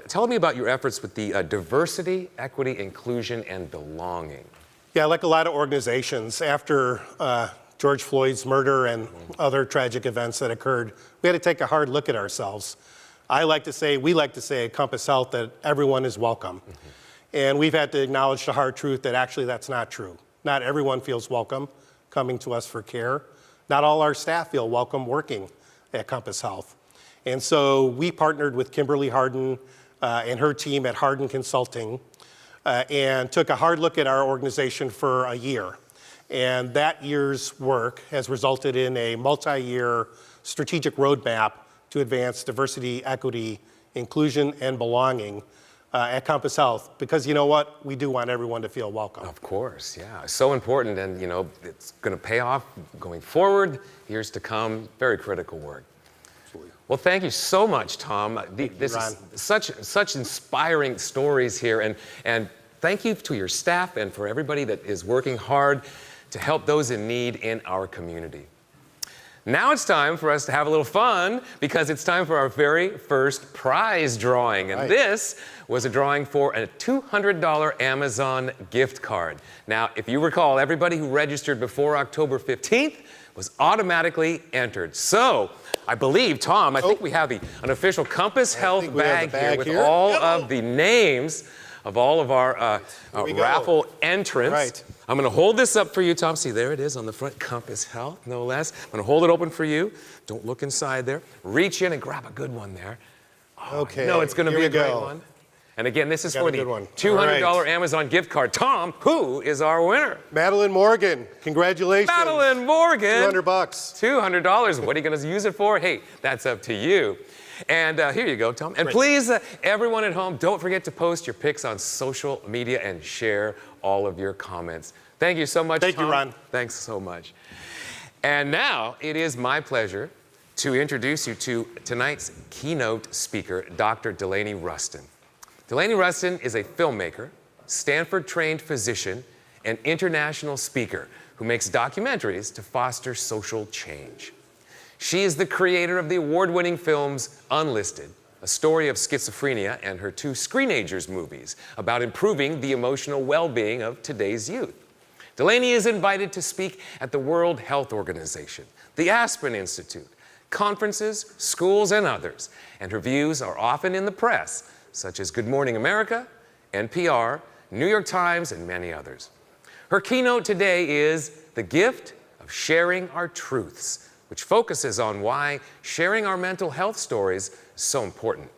Tell me about your efforts with the diversity, equity, inclusion, and belonging. Yeah, like a lot of organizations, after George Floyd's murder and other tragic events that occurred, we had to take a hard look at ourselves. We like to say at Compass Health that everyone is welcome. And we've had to acknowledge the hard truth that actually that's not true. Not everyone feels welcome coming to us for care. Not all our staff feel welcome working at Compass Health. And so we partnered with Kimberly Harden and her team at Harden Consulting and took a hard look at our organization for a year. And that year's work has resulted in a multi-year strategic roadmap to advance diversity, equity, inclusion, and belonging at Compass Health, because you know what? We do want everyone to feel welcome. Of course, yeah. So important, and it's going to pay off going forward, years to come. Very critical work. Absolutely. Well, thank you so much, Tom. This is such inspiring stories here, and thank you to your staff and for everybody that is working hard to help those in need in our community. Now it's time for us to have a little fun because it's time for our very first prize drawing. And this was a drawing for a $200 Amazon gift card. Now, if you recall, everybody who registered before October 15th was automatically entered. So, I believe, Tom, I think we have an official Compass Health think we have bag, the here bag with here. all of the names of all of our we go. raffle entrants. Right. I'm going to hold this up for you, Tom. See, there it is on the front, Compass Health, no less. I'm going to hold it open for you. Don't look inside there. Reach in and grab a good one there. Okay. No, it's going to here be a we great go. one. And again, this is Got for a the good one. $200 All right. Amazon gift card. Tom, who is our winner? Madeline Morgan, congratulations. Madeline Morgan. $200. $200. What are you going to use it for? Hey, that's up to you. And here you go, Tom. And Great. please, everyone at home, don't forget to post your pics on social media and share all of your comments. Thank you so much, Thank you, Tom. Ron. Thanks so much. And now it is my pleasure to introduce you to tonight's keynote speaker, Dr. Delaney Rustin. Delaney Rustin is a filmmaker, Stanford-trained physician, and international speaker who makes documentaries to foster social change. She is the creator of the award-winning films Unlisted, a story of schizophrenia, and her 2 Screenagers movies about improving the emotional well-being of today's youth. Delaney is invited to speak at the World Health Organization, the Aspen Institute, conferences, schools, and others, and her views are often in the press, such as Good Morning America, NPR, New York Times, and many others. Her keynote today is The Gift of Sharing Our Truths, which focuses on why sharing our mental health stories is so important.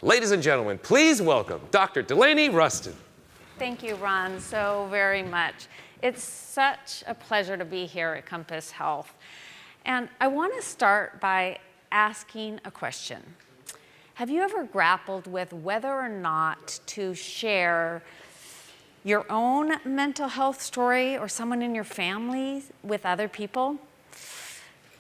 Ladies and gentlemen, please welcome Dr. Delaney Rustin. Thank you, Ron, so very much. It's such a pleasure to be here at Compass Health. And I want to start by asking a question. Have you ever grappled with whether or not to share your own mental health story or someone in your family with other people?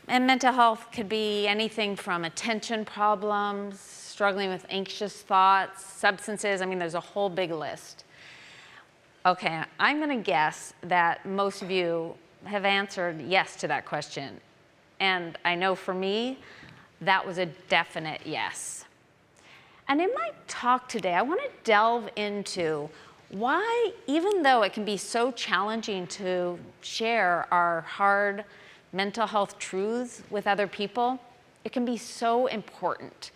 And mental health could be anything from attention problems, struggling with anxious thoughts, substances. I mean, there's a whole big list. Okay, I'm going to guess that most of you have answered yes to that question. And I know for me, that was a definite yes. And in my talk today, I want to delve into why, even though it can be so challenging to share our hard mental health truths with other people, it can be so important.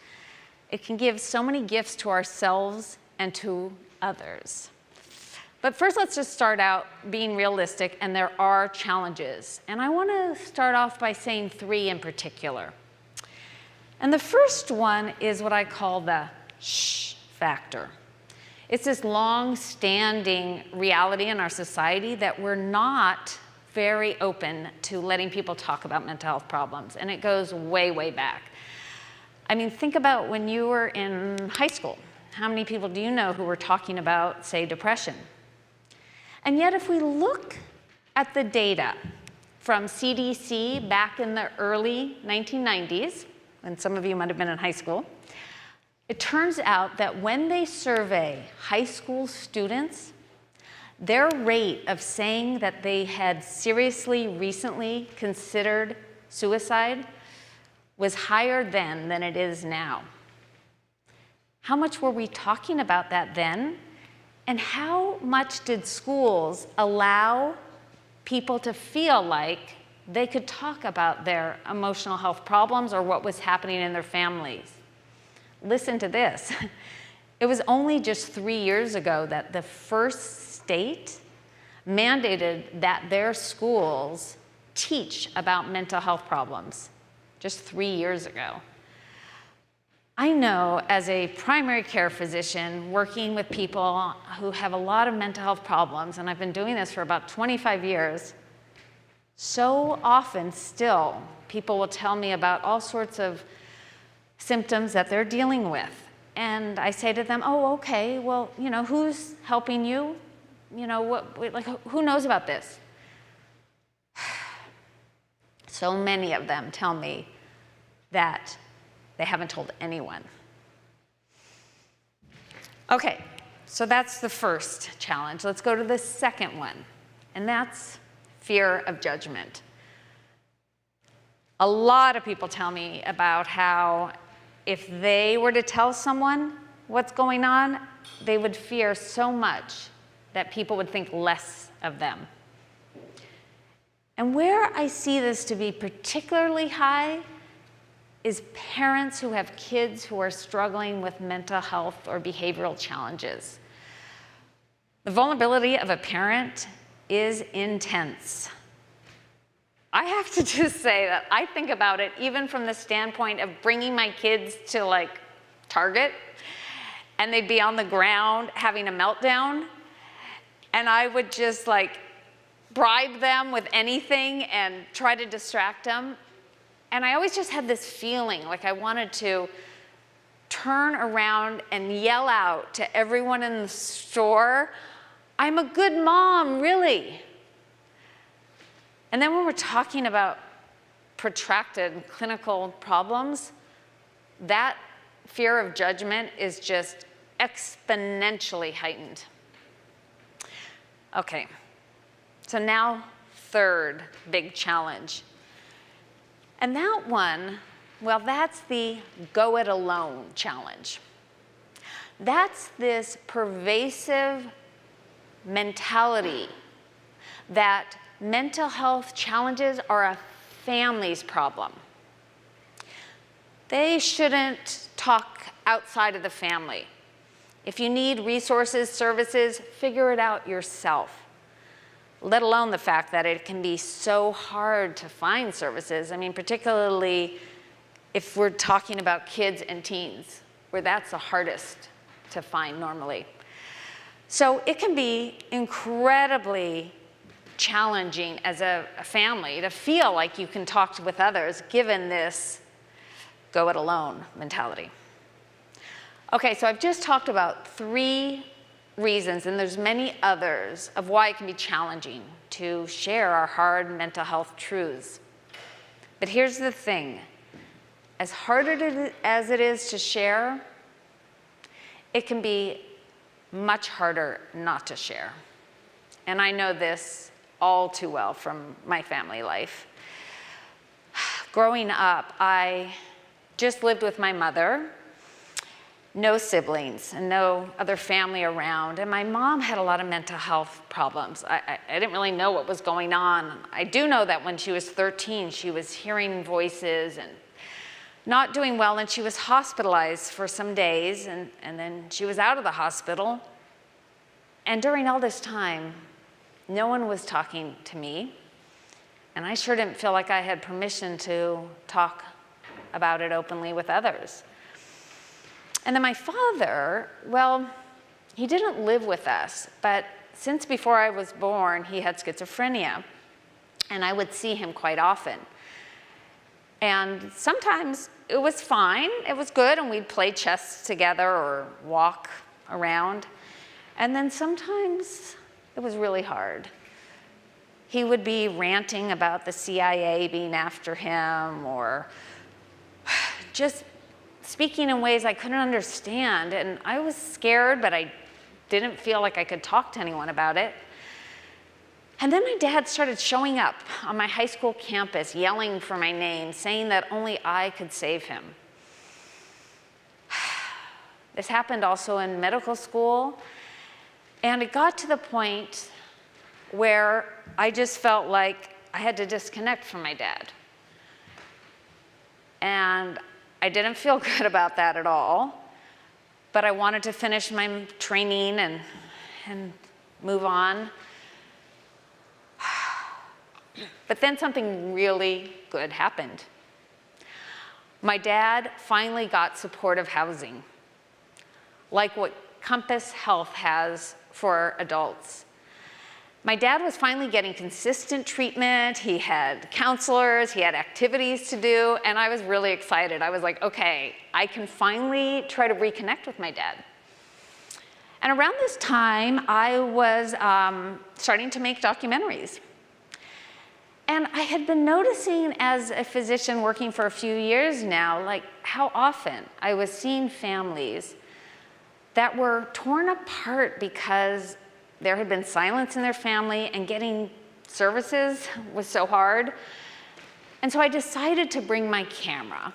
It can give so many gifts to ourselves and to others. But first, let's just start out being realistic, and there are challenges. And I want to start off by saying 3 in particular. And the first one is what I call the shh factor. It's this long-standing reality in our society that we're not very open to letting people talk about mental health problems, and it goes way, way back. I mean, think about when you were in high school. How many people do you know who were talking about, say, depression? And yet, if we look at the data from CDC back in the early 1990s, and some of you might have been in high school, it turns out that when they survey high school students, their rate of saying that they had seriously recently considered suicide was higher then than it is now. How much were we talking about that then? And how much did schools allow people to feel like they could talk about their emotional health problems or what was happening in their families? Listen to this. It was only just 3 years ago that the first state mandated that their schools teach about mental health problems. Just 3 years ago. I know as a primary care physician working with people who have a lot of mental health problems, and I've been doing this for about 25 years, so often still people will tell me about all sorts of symptoms that they're dealing with. And I say to them, oh, okay, well, you know, who's helping you? You know, who knows about this? So many of them tell me that they haven't told anyone. Okay, so that's the first challenge. Let's go to the second one, and that's fear of judgment. A lot of people tell me about how if they were to tell someone what's going on, they would fear so much that people would think less of them. And where I see this to be particularly high is parents who have kids who are struggling with mental health or behavioral challenges. The vulnerability of a parent is intense. I have to just say that I think about it even from the standpoint of bringing my kids to like Target, and they'd be on the ground having a meltdown, and I would just like bribe them with anything and try to distract them. And I always just had this feeling like I wanted to turn around and yell out to everyone in the store, "I'm a good mom, really." And then when we're talking about protracted clinical problems, that fear of judgment is just exponentially heightened. Okay, so now third big challenge. And that one, well, that's the go it alone challenge. That's this pervasive mentality that mental health challenges are a family's problem. They shouldn't talk outside of the family. If you need resources, services, figure it out yourself. Let alone the fact that it can be so hard to find services. I mean, particularly if we're talking about kids and teens, where that's the hardest to find normally. So it can be incredibly challenging as a family to feel like you can talk with others given this go it alone mentality. Okay, so I've just talked about 3 reasons, and there's many others, of why it can be challenging to share our hard mental health truths. But here's the thing, as hard as it is to share, it can be much harder not to share. And I know this all too well from my family life. Growing up, I just lived with my mother, no siblings and no other family around. And my mom had a lot of mental health problems. I didn't really know what was going on. I do know that when she was 13, she was hearing voices and not doing well, and she was hospitalized for some days, and then she was out of the hospital. And during all this time, no one was talking to me, and I sure didn't feel like I had permission to talk about it openly with others. And then my father, well, he didn't live with us, but since before I was born, he had schizophrenia, and I would see him quite often. And sometimes it was fine, it was good, and we'd play chess together or walk around. And then sometimes it was really hard. He would be ranting about the CIA being after him, or just speaking in ways I couldn't understand. And I was scared, but I didn't feel like I could talk to anyone about it. And then my dad started showing up on my high school campus, yelling for my name, saying that only I could save him. This happened also in medical school. And it got to the point where I just felt like I had to disconnect from my dad. And I didn't feel good about that at all, but I wanted to finish my training and move on. But then something really good happened. My dad finally got supportive housing, like what Compass Health has for adults. My dad was finally getting consistent treatment. He had counselors, he had activities to do, and I was really excited. I was like, okay, I can finally try to reconnect with my dad. And around this time, I was starting to make documentaries. And I had been noticing as a physician working for a few years now, like how often I was seeing families that were torn apart because there had been silence in their family and getting services was so hard. And so I decided to bring my camera,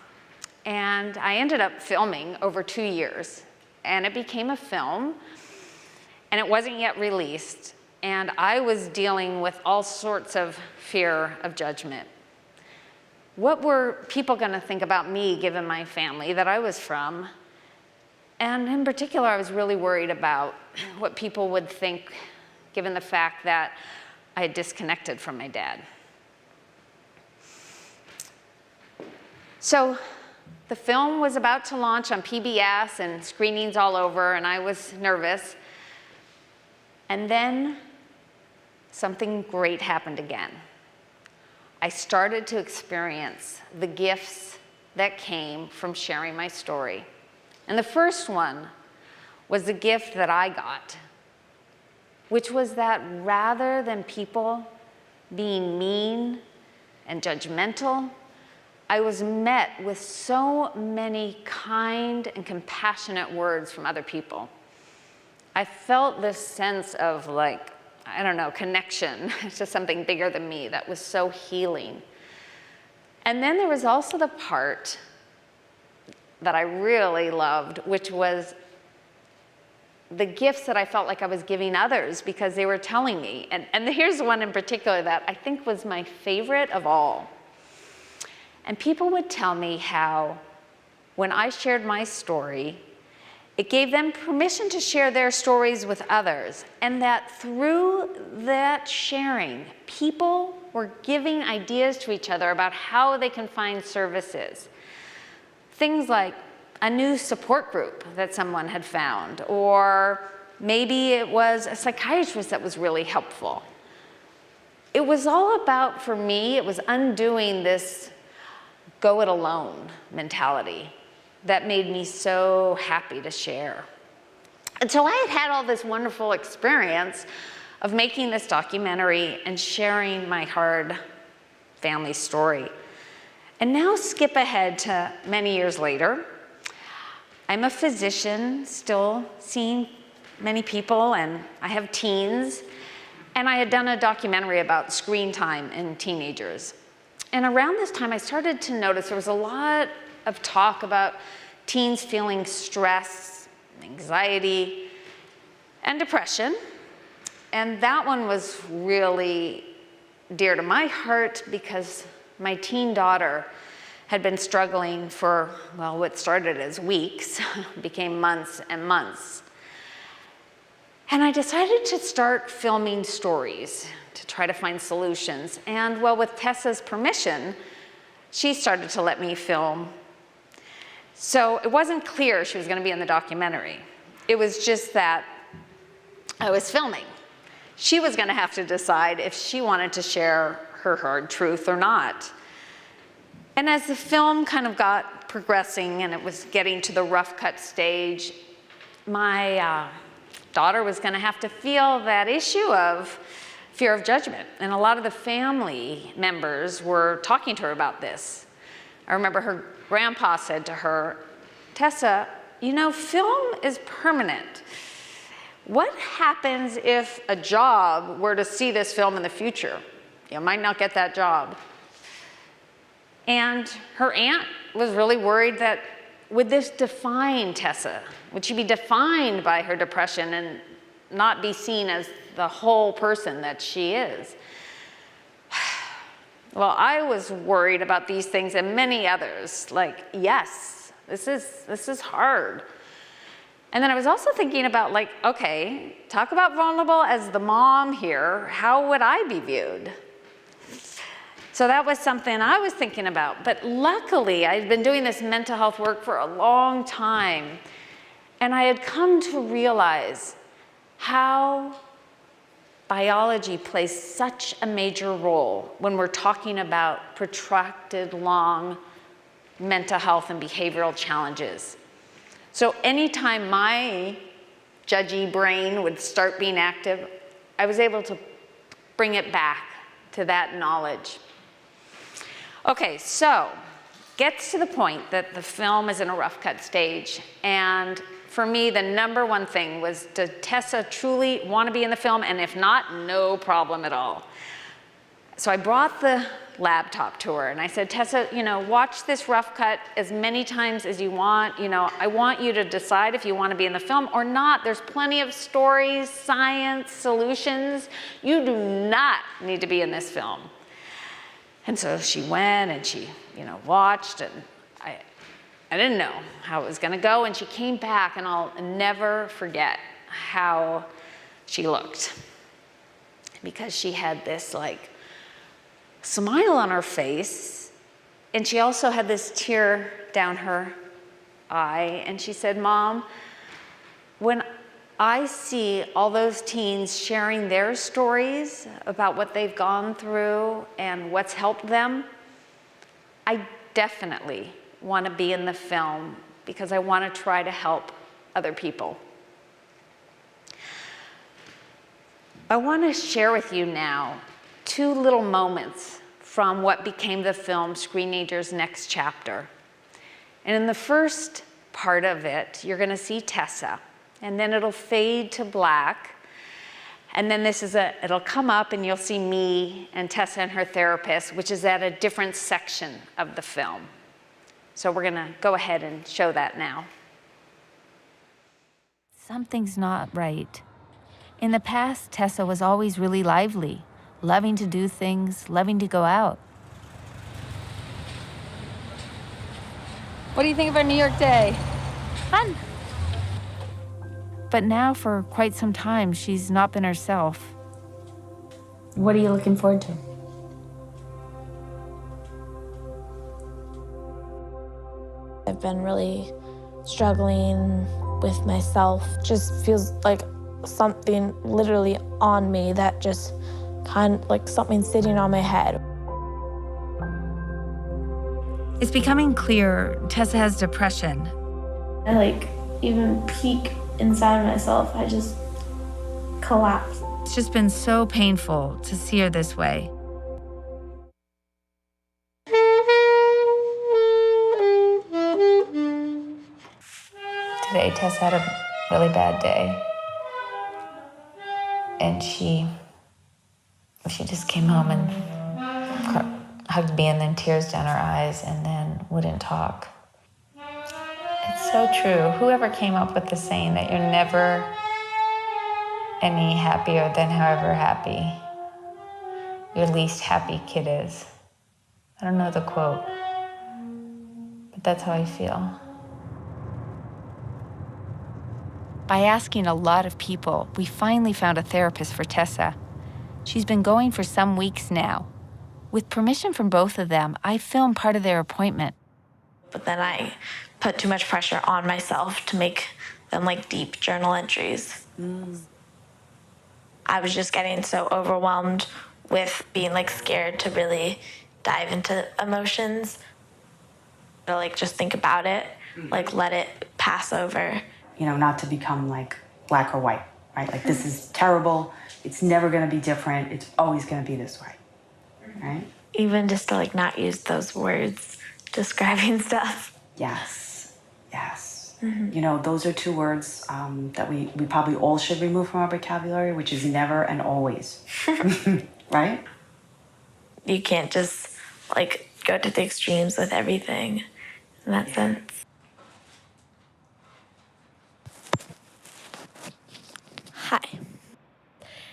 and I ended up filming over 2 years, and it became a film, and it wasn't yet released. and I was dealing with all sorts of fear of judgment. What were people going to think about me, given my family that I was from? And in particular, I was really worried about what people would think, given the fact that I had disconnected from my dad. So the film was about to launch on PBS and screenings all over, and I was nervous. And then something great happened again. I started to experience the gifts that came from sharing my story. And the first one was the gift that I got, which was that rather than people being mean and judgmental, I was met with so many kind and compassionate words from other people. I felt this sense of, like, I don't know, connection to something bigger than me that was so healing. And then there was also the part that I really loved, which was the gifts that I felt like I was giving others because they were telling me. And here's one in particular that I think was my favorite of all. And people would tell me how when I shared my story, it gave them permission to share their stories with others, and that through that sharing, people were giving ideas to each other about how they can find services. Things like a new support group that someone had found, or maybe it was a psychiatrist that was really helpful. It was all about, for me, it was undoing this go it alone mentality that made me so happy to share. And so I had had all this wonderful experience of making this documentary and sharing my hard family story. And now skip ahead to many years later. I'm a physician, still seeing many people, and I have teens. And I had done a documentary about screen time in teenagers. And around this time, I started to notice there was a lot of talk about teens feeling stress, anxiety, and depression. And that one was really dear to my heart because my teen daughter had been struggling for, well, what started as weeks became months and months. And I decided to start filming stories to try to find solutions. And well, with Tessa's permission, she started to let me film. So it wasn't clear she was going to be in the documentary. It was just that I was filming. She was going to have to decide if she wanted to share her hard truth or not. And as the film kind of got progressing and it was getting to the rough cut stage, my daughter was going to have to feel that issue of fear of judgment. And a lot of the family members were talking to her about this. I remember her grandpa said to her, "Tessa, you know, film is permanent. What happens if a job were to see this film in the future? You might not get that job." And her aunt was really worried that, would this define Tessa? Would she be defined by her depression and not be seen as the whole person that she is? Well, I was worried about these things and many others, like, yes, this is hard. And then I was also thinking about, like, okay, talk about vulnerable as the mom here, how would I be viewed? So that was something I was thinking about. But luckily, I'd been doing this mental health work for a long time, and I had come to realize how biology plays such a major role when we're talking about protracted, long mental health and behavioral challenges. So anytime my judgy brain would start being active, I was able to bring it back to that knowledge. Okay, so gets to the point that the film is in a rough cut stage, and for me, the number one thing was, did Tessa truly want to be in the film? And if not, no problem at all. So I brought the laptop to her and I said, Tessa, watch this rough cut as many times as you want. I want you to decide if you want to be in the film or not. There's plenty of stories, science, solutions. You do not need to be in this film. And so she went and she, watched, and I didn't know how it was going to go. And she came back, and I'll never forget how she looked, because she had this smile on her face, and she also had this tear down her eye, and she said, Mom, when I see all those teens sharing their stories about what they've gone through and what's helped them, I definitely want to be in the film because I want to try to help other people. I want to share with you now 2 little moments from what became the film Screenager's Next Chapter. And in the first part of it, you're going to see Tessa, and then it'll fade to black. And then it'll come up and you'll see me and Tessa and her therapist, which is at a different section of the film. So we're going to go ahead and show that now. Something's not right. In the past, Tessa was always really lively, loving to do things, loving to go out. What do you think of our New York day? Fun. But now, for quite some time, she's not been herself. What are you looking forward to? I've been really struggling with myself. Just feels like something literally on me that just kind of like something sitting on my head. It's becoming clear Tessa has depression. I even peek inside myself. I just collapse. It's just been so painful to see her this way. Today, Tess had a really bad day. And she just came home and hugged me, and then tears down her eyes, and then wouldn't talk. It's so true. Whoever came up with the saying that you're never any happier than however happy your least happy kid is. I don't know the quote, but that's how I feel. By asking a lot of people, we finally found a therapist for Tessa. She's been going for some weeks now. With permission from both of them, I filmed part of their appointment. But then I put too much pressure on myself to make them deep journal entries. I was just getting so overwhelmed with being scared to really dive into emotions. To just think about it, let it pass over. Not to become black or white, right? This is terrible. It's never going to be different. It's always going to be this way, right? Even just to not use those words describing stuff. Yes. Mm-hmm. Those are 2 words that we probably all should remove from our vocabulary, which is never and always, right? You can't just go to the extremes with everything in that sense. Hi.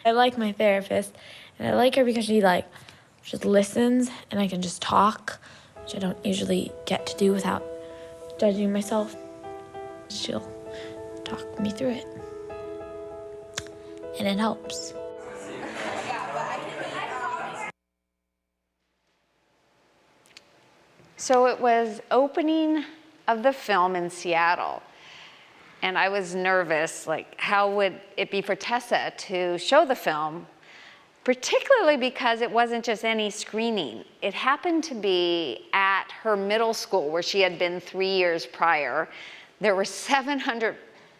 I like my therapist, and I like her because she just listens, and I can just talk, which I don't usually get to do without judging myself. She'll talk me through it, and it helps. So it was opening of the film in Seattle. And I was nervous, how would it be for Tessa to show the film, particularly because it wasn't just any screening. It happened to be at her middle school where she had been 3 years prior. There were 700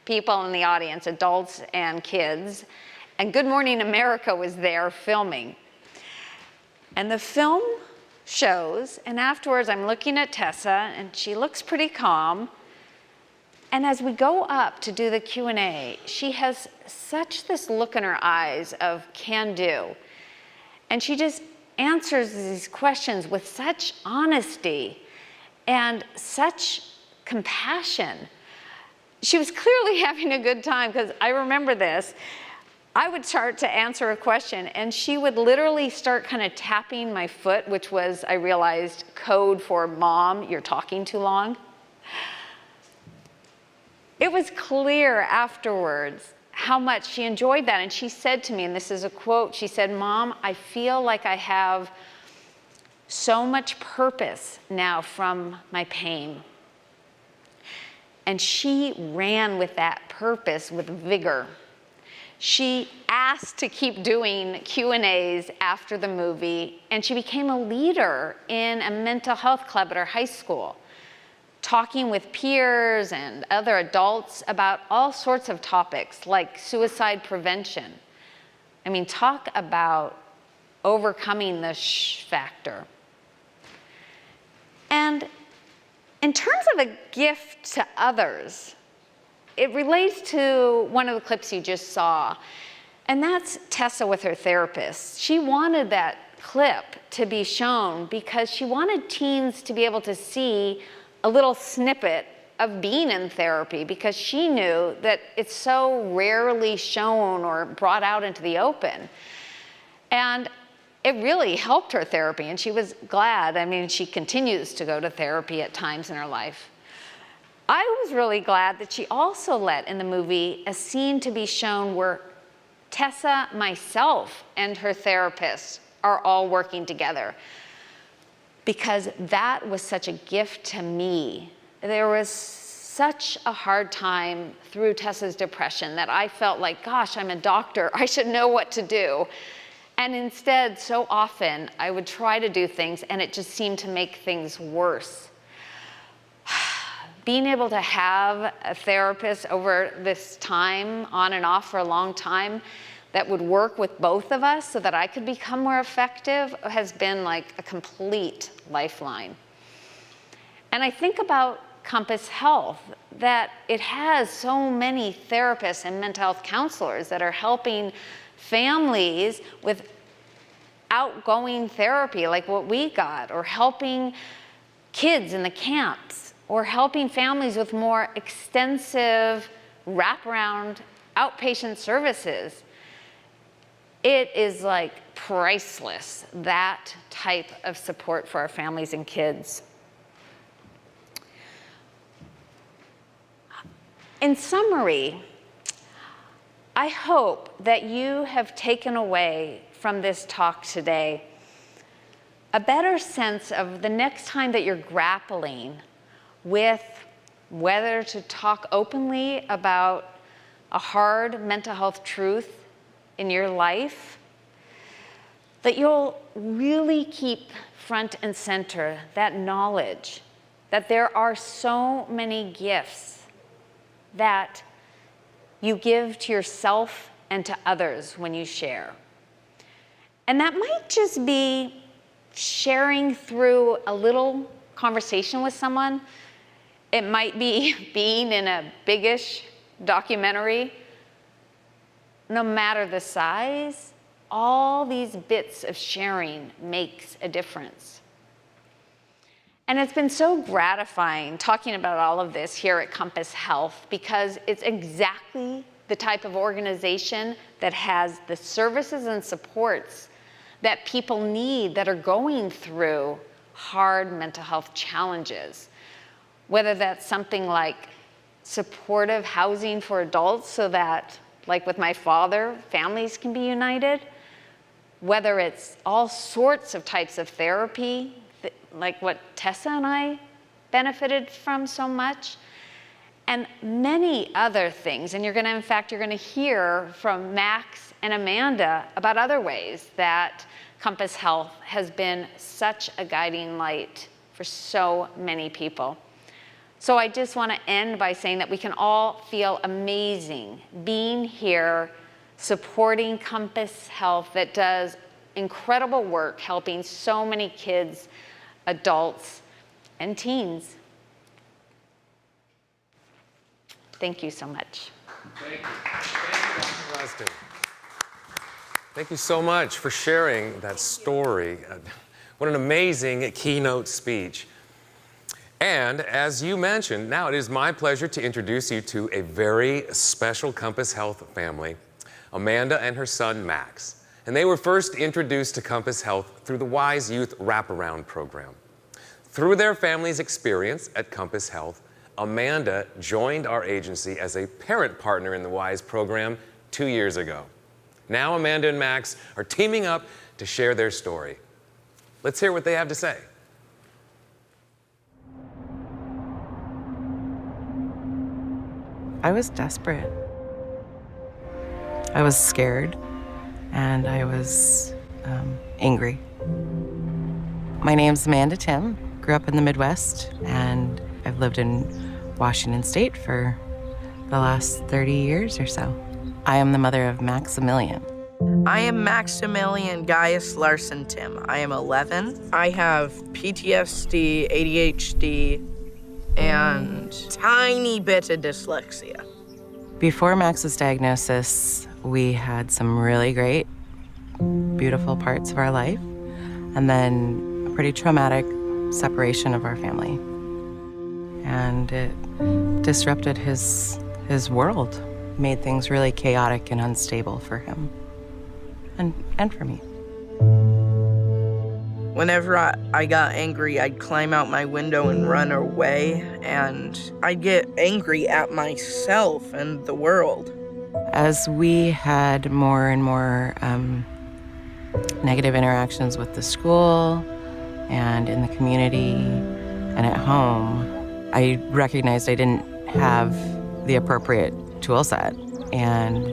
people in the audience, adults and kids, and Good Morning America was there filming. And the film shows, and afterwards I'm looking at Tessa, and she looks pretty calm. And as we go up to do the Q&A, she has such this look in her eyes of can do. And she just answers these questions with such honesty and such compassion. She was clearly having a good time, because I remember this. I would start to answer a question, and she would literally start kind of tapping my foot, which was, I realized, code for "Mom, you're talking too long." It was clear afterwards how much she enjoyed that. And she said to me, and this is a quote, she said, "Mom, I feel like I have so much purpose now from my pain." And she ran with that purpose with vigor. She asked to keep doing Q&As after the movie, and she became a leader in a mental health club at her high school, talking with peers and other adults about all sorts of topics like suicide prevention. I mean, talk about overcoming the factor. And in terms of a gift to others, it relates to one of the clips you just saw, and that's Tessa with her therapist. She wanted that clip to be shown because she wanted teens to be able to see a little snippet of being in therapy, because she knew that it's so rarely shown or brought out into the open. And it really helped her therapy, and she was glad. I mean, she continues to go to therapy at times in her life. I was really glad that she also let in the movie a scene to be shown where Tessa, myself, and her therapist are all working together, because that was such a gift to me. There was such a hard time through Tessa's depression that I felt like, gosh, I'm a doctor, I should know what to do. And instead, so often, I would try to do things and it just seemed to make things worse. Being able to have a therapist over this time, on and off for a long time, that would work with both of us so that I could become more effective has been like a complete lifeline. And I think about Compass Health, that it has so many therapists and mental health counselors that are helping families with outgoing therapy like what we got, or helping kids in the camps, or helping families with more extensive wraparound outpatient services. It is like priceless, that type of support for our families and kids. In summary, I hope that you have taken away from this talk today a better sense of the next time that you're grappling with whether to talk openly about a hard mental health truth in your life, that you'll really keep front and center that knowledge that there are so many gifts that you give to yourself and to others when you share. And that might just be sharing through a little conversation with someone. It might be being in a big-ish documentary. No matter the size, all these bits of sharing makes a difference. And it's been so gratifying talking about all of this here at Compass Health, because it's exactly the type of organization that has the services and supports that people need that are going through hard mental health challenges. Whether that's something like supportive housing for adults so that, like with my father, families can be united. Whether it's all sorts of types of therapy, like what Tessa and I benefited from so much, and many other things. And in fact, you're gonna hear from Max and Amanda about other ways that Compass Health has been such a guiding light for so many people. So I just want to end by saying that we can all feel amazing being here, supporting Compass Health that does incredible work helping so many kids, adults, and teens. Thank you so much. Thank you. Thank you, Dr. Weston. Thank you so much for sharing that story. What an amazing keynote speech. And as you mentioned, now it is my pleasure to introduce you to a very special Compass Health family, Amanda and her son, Max. And they were first introduced to Compass Health through the WISE Youth Wraparound Program. Through their family's experience at Compass Health, Amanda joined our agency as a parent partner in the WISE program 2 years ago. Now Amanda and Max are teaming up to share their story. Let's hear what they have to say. I was desperate. I was scared, and I was angry. My name's Amanda Tim. Grew up in the Midwest, and I've lived in Washington State for the last 30 years or so. I am the mother of Maximilian. I am Maximilian Gaius Larson Tim. I am 11. I have PTSD, ADHD, and tiny bit of dyslexia. Before Max's diagnosis, we had some really great, beautiful parts of our life, and then a pretty traumatic separation of our family. And it disrupted his world, made things really chaotic and unstable for him, and for me. Whenever I got angry, I'd climb out my window and run away, and I'd get angry at myself and the world. As we had more and more negative interactions with the school and in the community and at home, I recognized I didn't have the appropriate tool set. And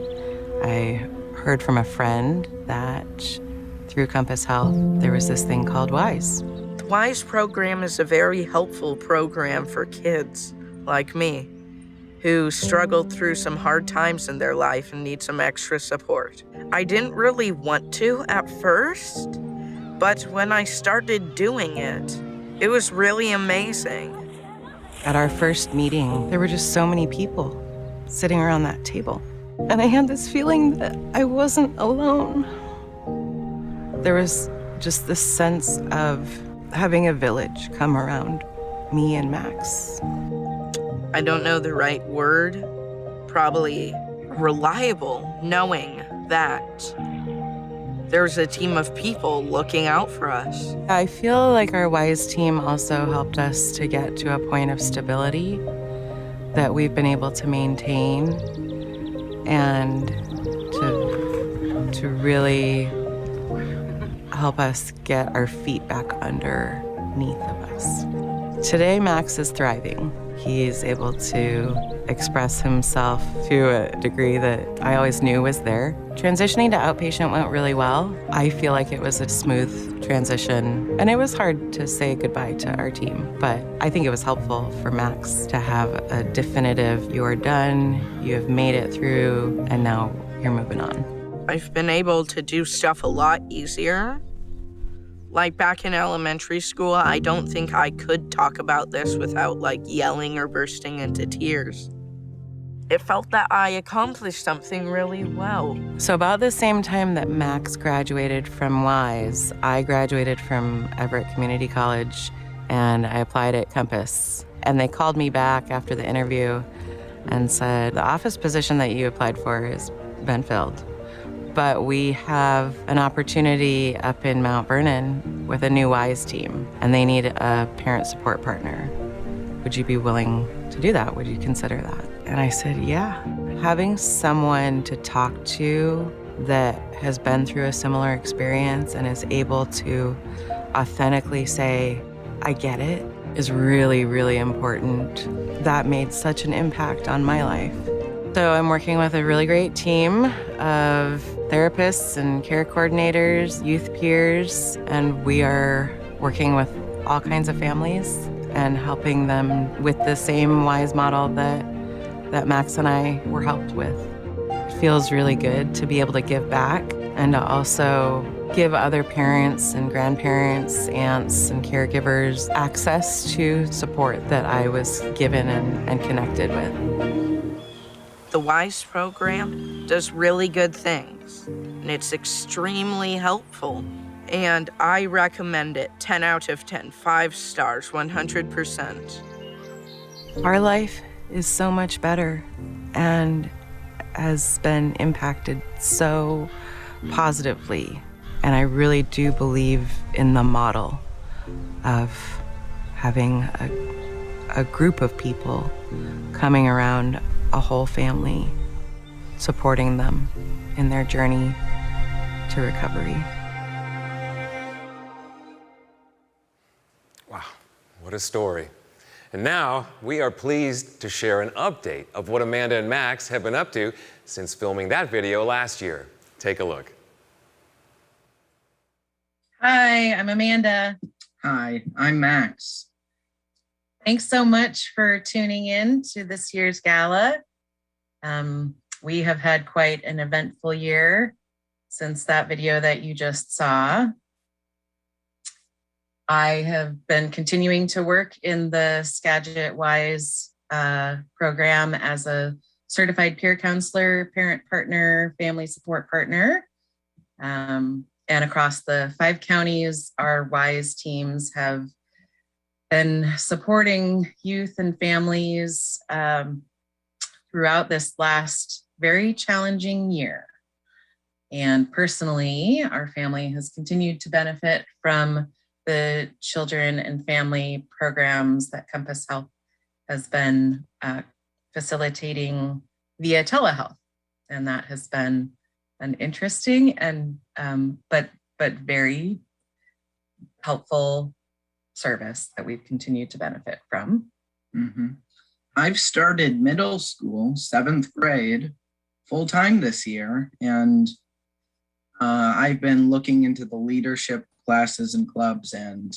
I heard from a friend that through Compass Health, there was this thing called WISE. The WISE program is a very helpful program for kids like me who struggled through some hard times in their life and need some extra support. I didn't really want to at first, but when I started doing it, it was really amazing. At our first meeting, there were just so many people sitting around that table. And I had this feeling that I wasn't alone. There was just this sense of having a village come around me and Max. I don't know the right word, probably reliable, knowing that there's a team of people looking out for us. I feel like our WISE team also helped us to get to a point of stability that we've been able to maintain and to really help us get our feet back underneath of us. Today, Max is thriving. He's able to express himself to a degree that I always knew was there. Transitioning to outpatient went really well. I feel like it was a smooth transition, and it was hard to say goodbye to our team, but I think it was helpful for Max to have a definitive, you are done, you have made it through, and now you're moving on. I've been able to do stuff a lot easier. Like back in elementary school, I don't think I could talk about this without yelling or bursting into tears. It felt that I accomplished something really well. So about the same time that Max graduated from WISE, I graduated from Everett Community College and I applied at Compass. And they called me back after the interview and said, the office position that you applied for has been filled. But we have an opportunity up in Mount Vernon with a new WISE team, and they need a parent support partner. Would you be willing to do that? Would you consider that? And I said, yeah. Having someone to talk to that has been through a similar experience and is able to authentically say, I get it, is really, really important. That made such an impact on my life. So I'm working with a really great team of therapists and care coordinators, youth peers, and we are working with all kinds of families and helping them with the same WISE model that Max and I were helped with. It feels really good to be able to give back and to also give other parents and grandparents, aunts and caregivers access to support that I was given and connected with. The WISE program does really good things. and it's extremely helpful. And I recommend it 10 out of 10, 5 stars, 100%. Our life is so much better and has been impacted so positively. And I really do believe in the model of having a group of people coming around a whole family, supporting them in their journey to recovery. Wow, what a story. And now we are pleased to share an update of what Amanda and Max have been up to since filming that video last year. Take a look. Hi, I'm Amanda. Hi, I'm Max. Thanks so much for tuning in to this year's gala. We have had quite an eventful year since that video that you just saw. I have been continuing to work in the Skagit Wise program as a certified peer counselor, parent partner, family support partner. And across the 5 counties, our WISE teams have been supporting youth and families throughout this last very challenging year. And personally, our family has continued to benefit from the children and family programs that Compass Health has been facilitating via telehealth. And that has been an interesting and but very helpful service that we've continued to benefit from. Mm-hmm. I've started middle school, 7th grade, full-time this year, and I've been looking into the leadership classes and clubs, and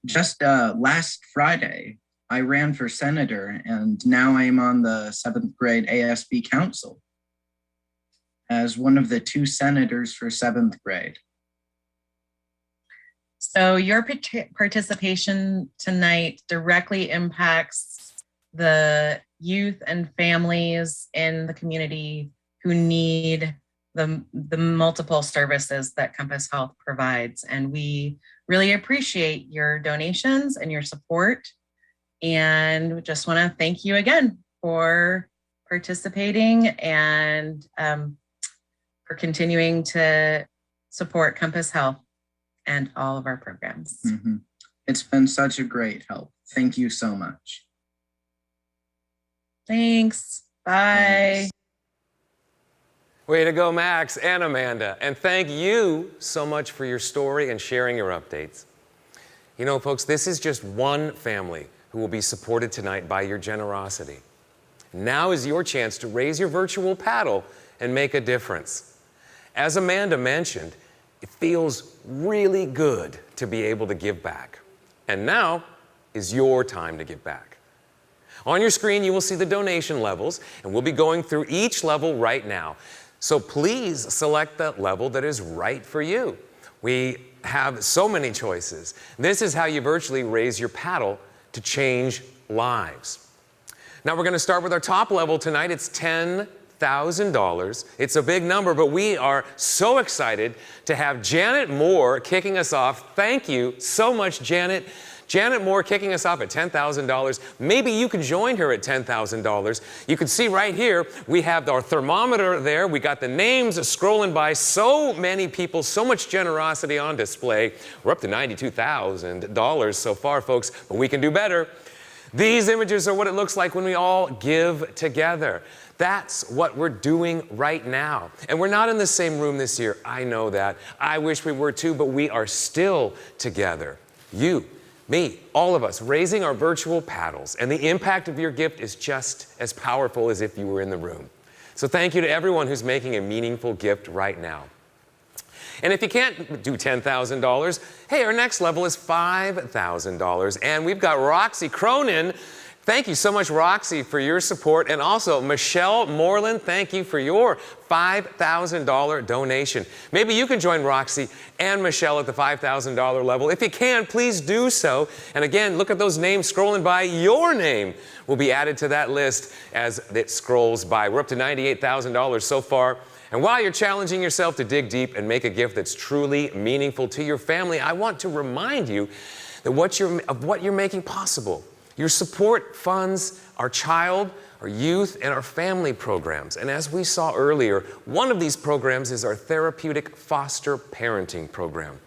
just last Friday, I ran for senator, and now I'm on the 7th grade ASB council as one of the 2 senators for 7th grade. So your participation tonight directly impacts the youth and families in the community who need the multiple services that Compass Health provides. And we really appreciate your donations and your support. And we just want to thank you again for participating and for continuing to support Compass Health and all of our programs. Mm-hmm. It's been such a great help. Thank you so much. Thanks. Bye. Thanks. Way to go, Max and Amanda. And thank you so much for your story and sharing your updates. You know, folks, this is just one family who will be supported tonight by your generosity. Now is your chance to raise your virtual paddle and make a difference. As Amanda mentioned, it feels really good to be able to give back. And now is your time to give back. On your screen, you will see the donation levels, and we'll be going through each level right now. So please select the level that is right for you. We have so many choices. This is how you virtually raise your paddle to change lives. Now we're going to start with our top level tonight. It's $10,000. It's a big number, but we are so excited to have Janet Moore kicking us off. Thank you so much, Janet. Janet Moore kicking us off at $10,000. Maybe you can join her at $10,000. You can see right here, we have our thermometer there. We got the names scrolling by. So many people, so much generosity on display. We're up to $92,000 so far, folks, but we can do better. These images are what it looks like when we all give together. That's what we're doing right now. And we're not in the same room this year. I know that. I wish we were too, but we are still together. You, me, all of us, raising our virtual paddles, and the impact of your gift is just as powerful as if you were in the room. So thank you to everyone who's making a meaningful gift right now. And if you can't do $10,000, hey, our next level is $5,000. And we've got Roxy Cronin. Thank you so much, Roxy, for your support. And also, Michelle Moreland, thank you for your $5,000 donation. Maybe you can join Roxy and Michelle at the $5,000 level. If you can, please do so. And again, look at those names scrolling by. Your name will be added to that list as it scrolls by. We're up to $98,000 so far. And while you're challenging yourself to dig deep and make a gift that's truly meaningful to your family, I want to remind you that what you're making possible. Your support funds our child, our youth, and our family programs. And as we saw earlier, one of these programs is our therapeutic foster parenting program.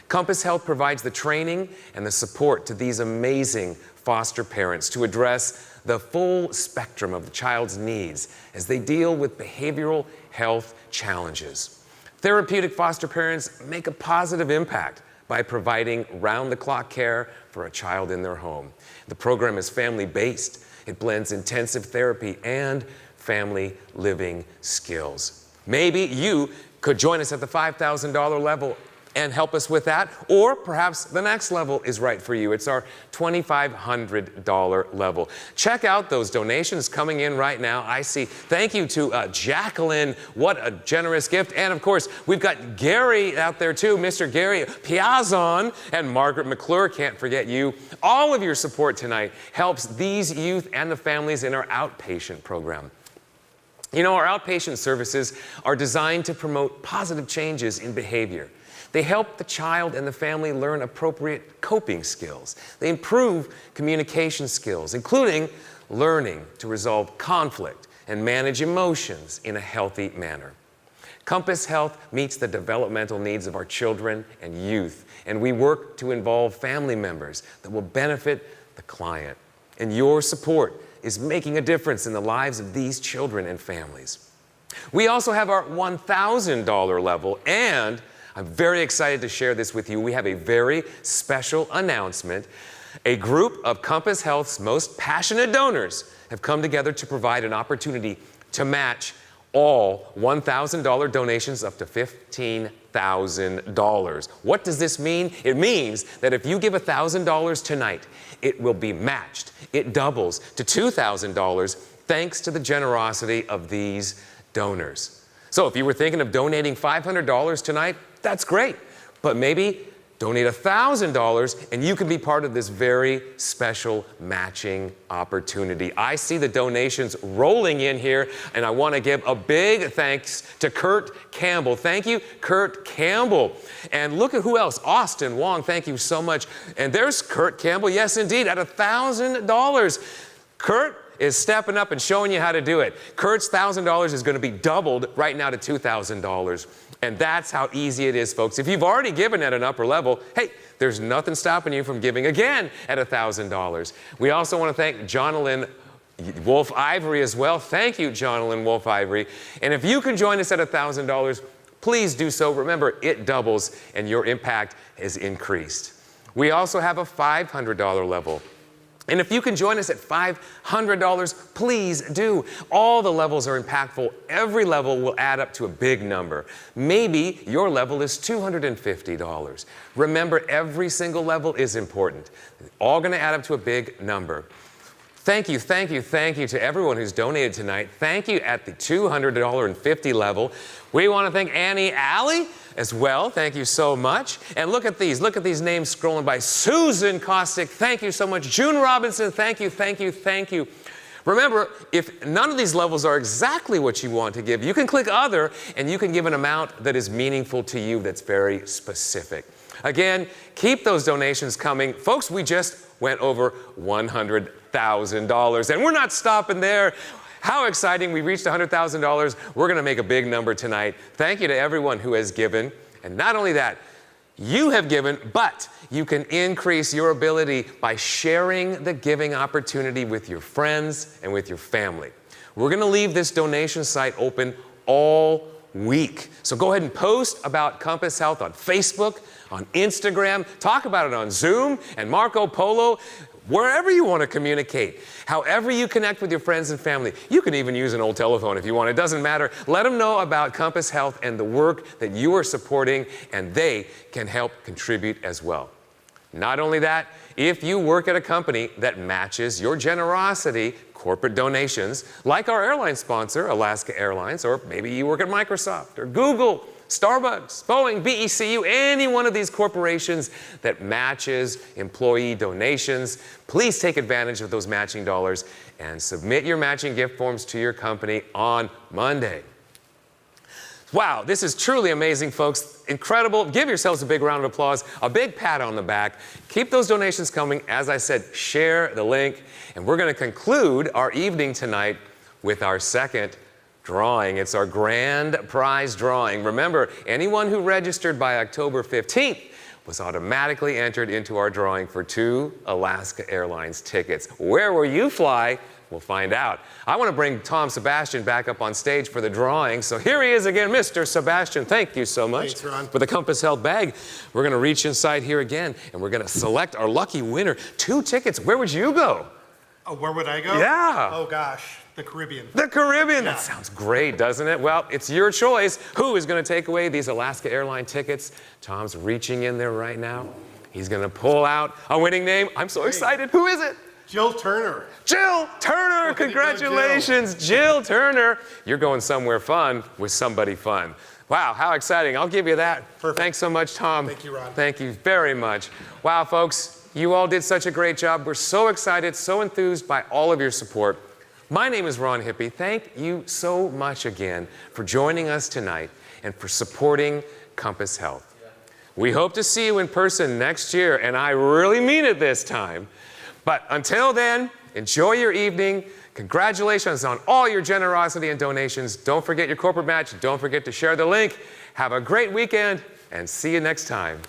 Compass Health provides the training and the support to these amazing foster parents to address the full spectrum of the child's needs as they deal with behavioral health challenges. Therapeutic foster parents make a positive impact by providing round-the-clock care for a child in their home. The program is family-based. It blends intensive therapy and family living skills. Maybe you could join us at the $5,000 level and help us with that, or perhaps the next level is right for you. It's our $2,500 level. Check out those donations coming in right now. I see. Thank you to Jacqueline. What a generous gift. And of course, we've got Gary out there too, Mr. Gary Piazon, and Margaret McClure. Can't forget you. All of your support tonight helps these youth and the families in our outpatient program. You know, our outpatient services are designed to promote positive changes in behavior. They help the child and the family learn appropriate coping skills. They improve communication skills, including learning to resolve conflict and manage emotions in a healthy manner. Compass Health meets the developmental needs of our children and youth, and we work to involve family members that will benefit the client. And your support is making a difference in the lives of these children and families. We also have our $1,000 level, and I'm very excited to share this with you. We have a very special announcement. A group of Compass Health's most passionate donors have come together to provide an opportunity to match all $1,000 donations up to $15,000. What does this mean? It means that if you give $1,000 tonight, it will be matched. It doubles to $2,000 thanks to the generosity of these donors. So if you were thinking of donating $500 tonight, that's great. But maybe donate $1,000 and you can be part of this very special matching opportunity. I see the donations rolling in here, and I want to give a big thanks to Kurt Campbell. Thank you, Kurt Campbell. And look at who else. Austin Wong, thank you so much. And there's Kurt Campbell, yes indeed, at $1,000. Kurt is stepping up and showing you how to do it. Kurt's $1,000 is going to be doubled right now to $2,000. And that's how easy it is, folks. If you've already given at an upper level, hey, there's nothing stopping you from giving again at $1,000. We also want to thank Jonalyn Wolf Ivory as well. Thank you, Jonalyn Wolf Ivory. And if you can join us at $1,000, please do so. Remember, it doubles and your impact is increased. We also have a $500 level. And if you can join us at $500, please do. All the levels are impactful. Every level will add up to a big number. Maybe your level is $250. Remember, every single level is important. All going to add up to a big number. Thank you, thank you, thank you to everyone who's donated tonight. Thank you at the $200.50 level. We want to thank Annie Alley as well. Thank you so much. And look at these names scrolling by. Susan Kostick, thank you so much. June Robinson, thank you, thank you, thank you. Remember, if none of these levels are exactly what you want to give, you can click Other, and you can give an amount that is meaningful to you, that's very specific. Again, keep those donations coming. Folks, we just went over $100,000, and we're not stopping there. How exciting, we reached $100,000. We're gonna make a big number tonight. Thank you to everyone who has given. And not only that, you have given, but you can increase your ability by sharing the giving opportunity with your friends and with your family. We're gonna leave this donation site open all week. So go ahead and post about Compass Health on Facebook, on Instagram, talk about it on Zoom and Marco Polo, wherever you want to communicate. However you connect with your friends and family. You can even use an old telephone if you want. It doesn't matter. Let them know about Compass Health and the work that you are supporting, and they can help contribute as well. Not only that, if you work at a company that matches your generosity, corporate donations, like our airline sponsor, Alaska Airlines, or maybe you work at Microsoft or Google, Starbucks, Boeing, BECU, any one of these corporations that matches employee donations, please take advantage of those matching dollars and submit your matching gift forms to your company on Monday. Wow, this is truly amazing, folks. Incredible. Give yourselves a big round of applause, a big pat on the back. Keep those donations coming. As I said, share the link. And we're going to conclude our evening tonight with our second drawing. It's our grand prize drawing. Remember, anyone who registered by October 15th was automatically entered into our drawing for 2 Alaska Airlines tickets. Where will you fly? We'll find out. I want to bring Tom Sebastian back up on stage for the drawing. So here he is again, Mr. Sebastian. Thank you so much. Thanks, Ron. For the Compass Health bag. We're going to reach inside here again, and we're going to select our lucky winner. 2 tickets. Where would you go? Oh, where would I go? Yeah. Oh, gosh. The Caribbean. The Caribbean. Yeah. That sounds great, doesn't it? Well, it's your choice. Who is going to take away these Alaska Airlines tickets? Tom's reaching in there right now. He's going to pull out a winning name. I'm so excited. Who is it? Jill Turner. Jill Turner. Congratulations, Jill Turner. You're going somewhere fun with somebody fun. Wow, how exciting. I'll give you that. Perfect. Thanks so much, Tom. Thank you, Ron. Thank you very much. Wow, folks, you all did such a great job. We're so excited, so enthused by all of your support. My name is Ron Hippie. Thank you so much again for joining us tonight and for supporting Compass Health. We hope to see you in person next year, and I really mean it this time. But until then, enjoy your evening. Congratulations on all your generosity and donations. Don't forget your corporate match. Don't forget to share the link. Have a great weekend, and see you next time.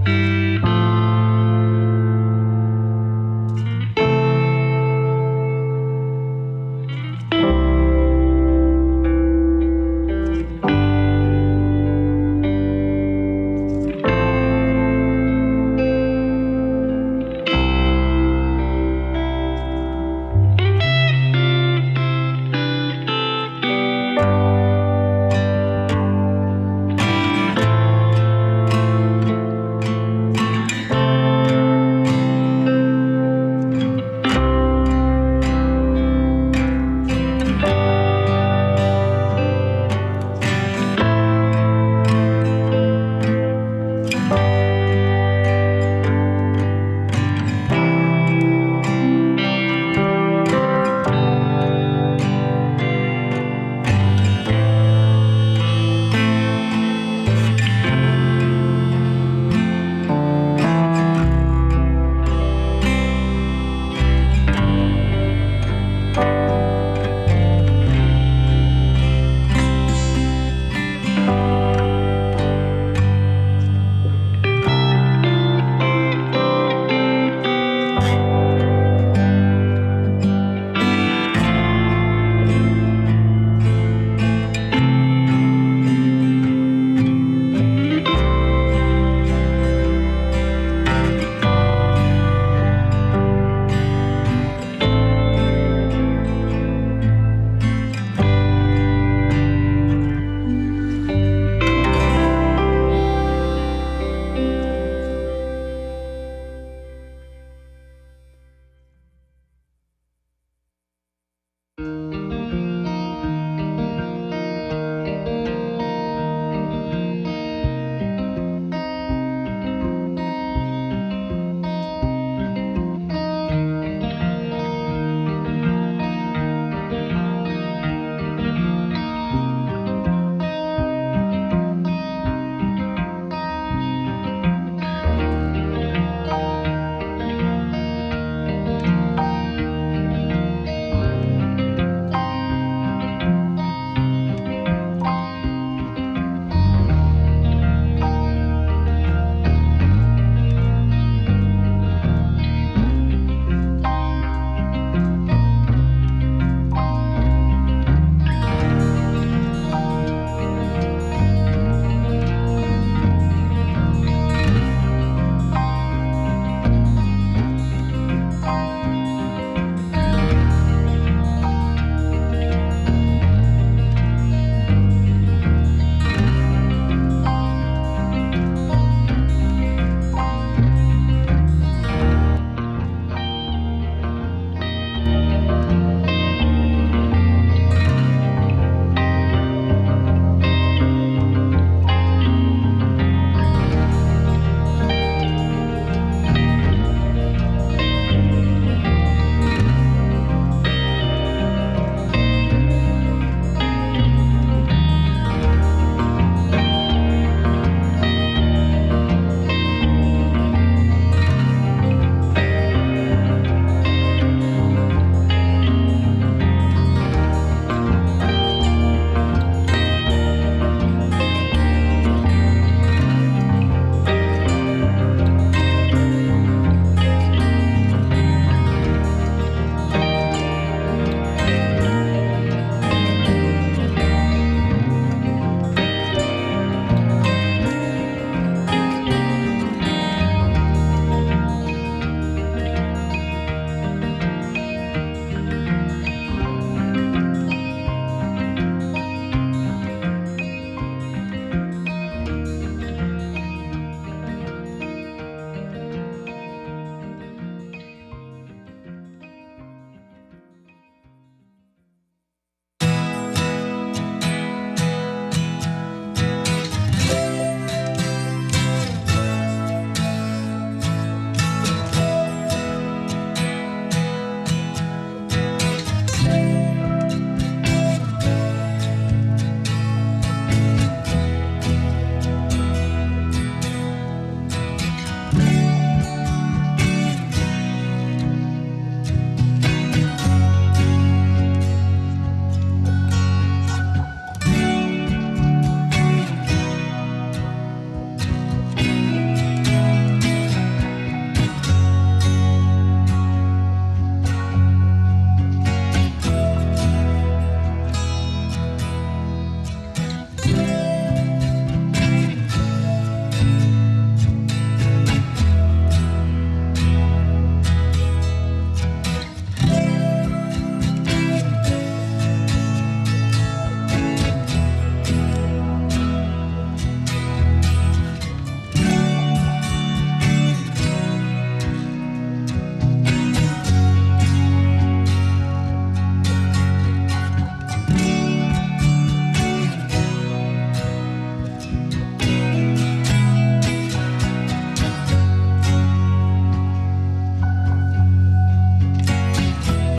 you.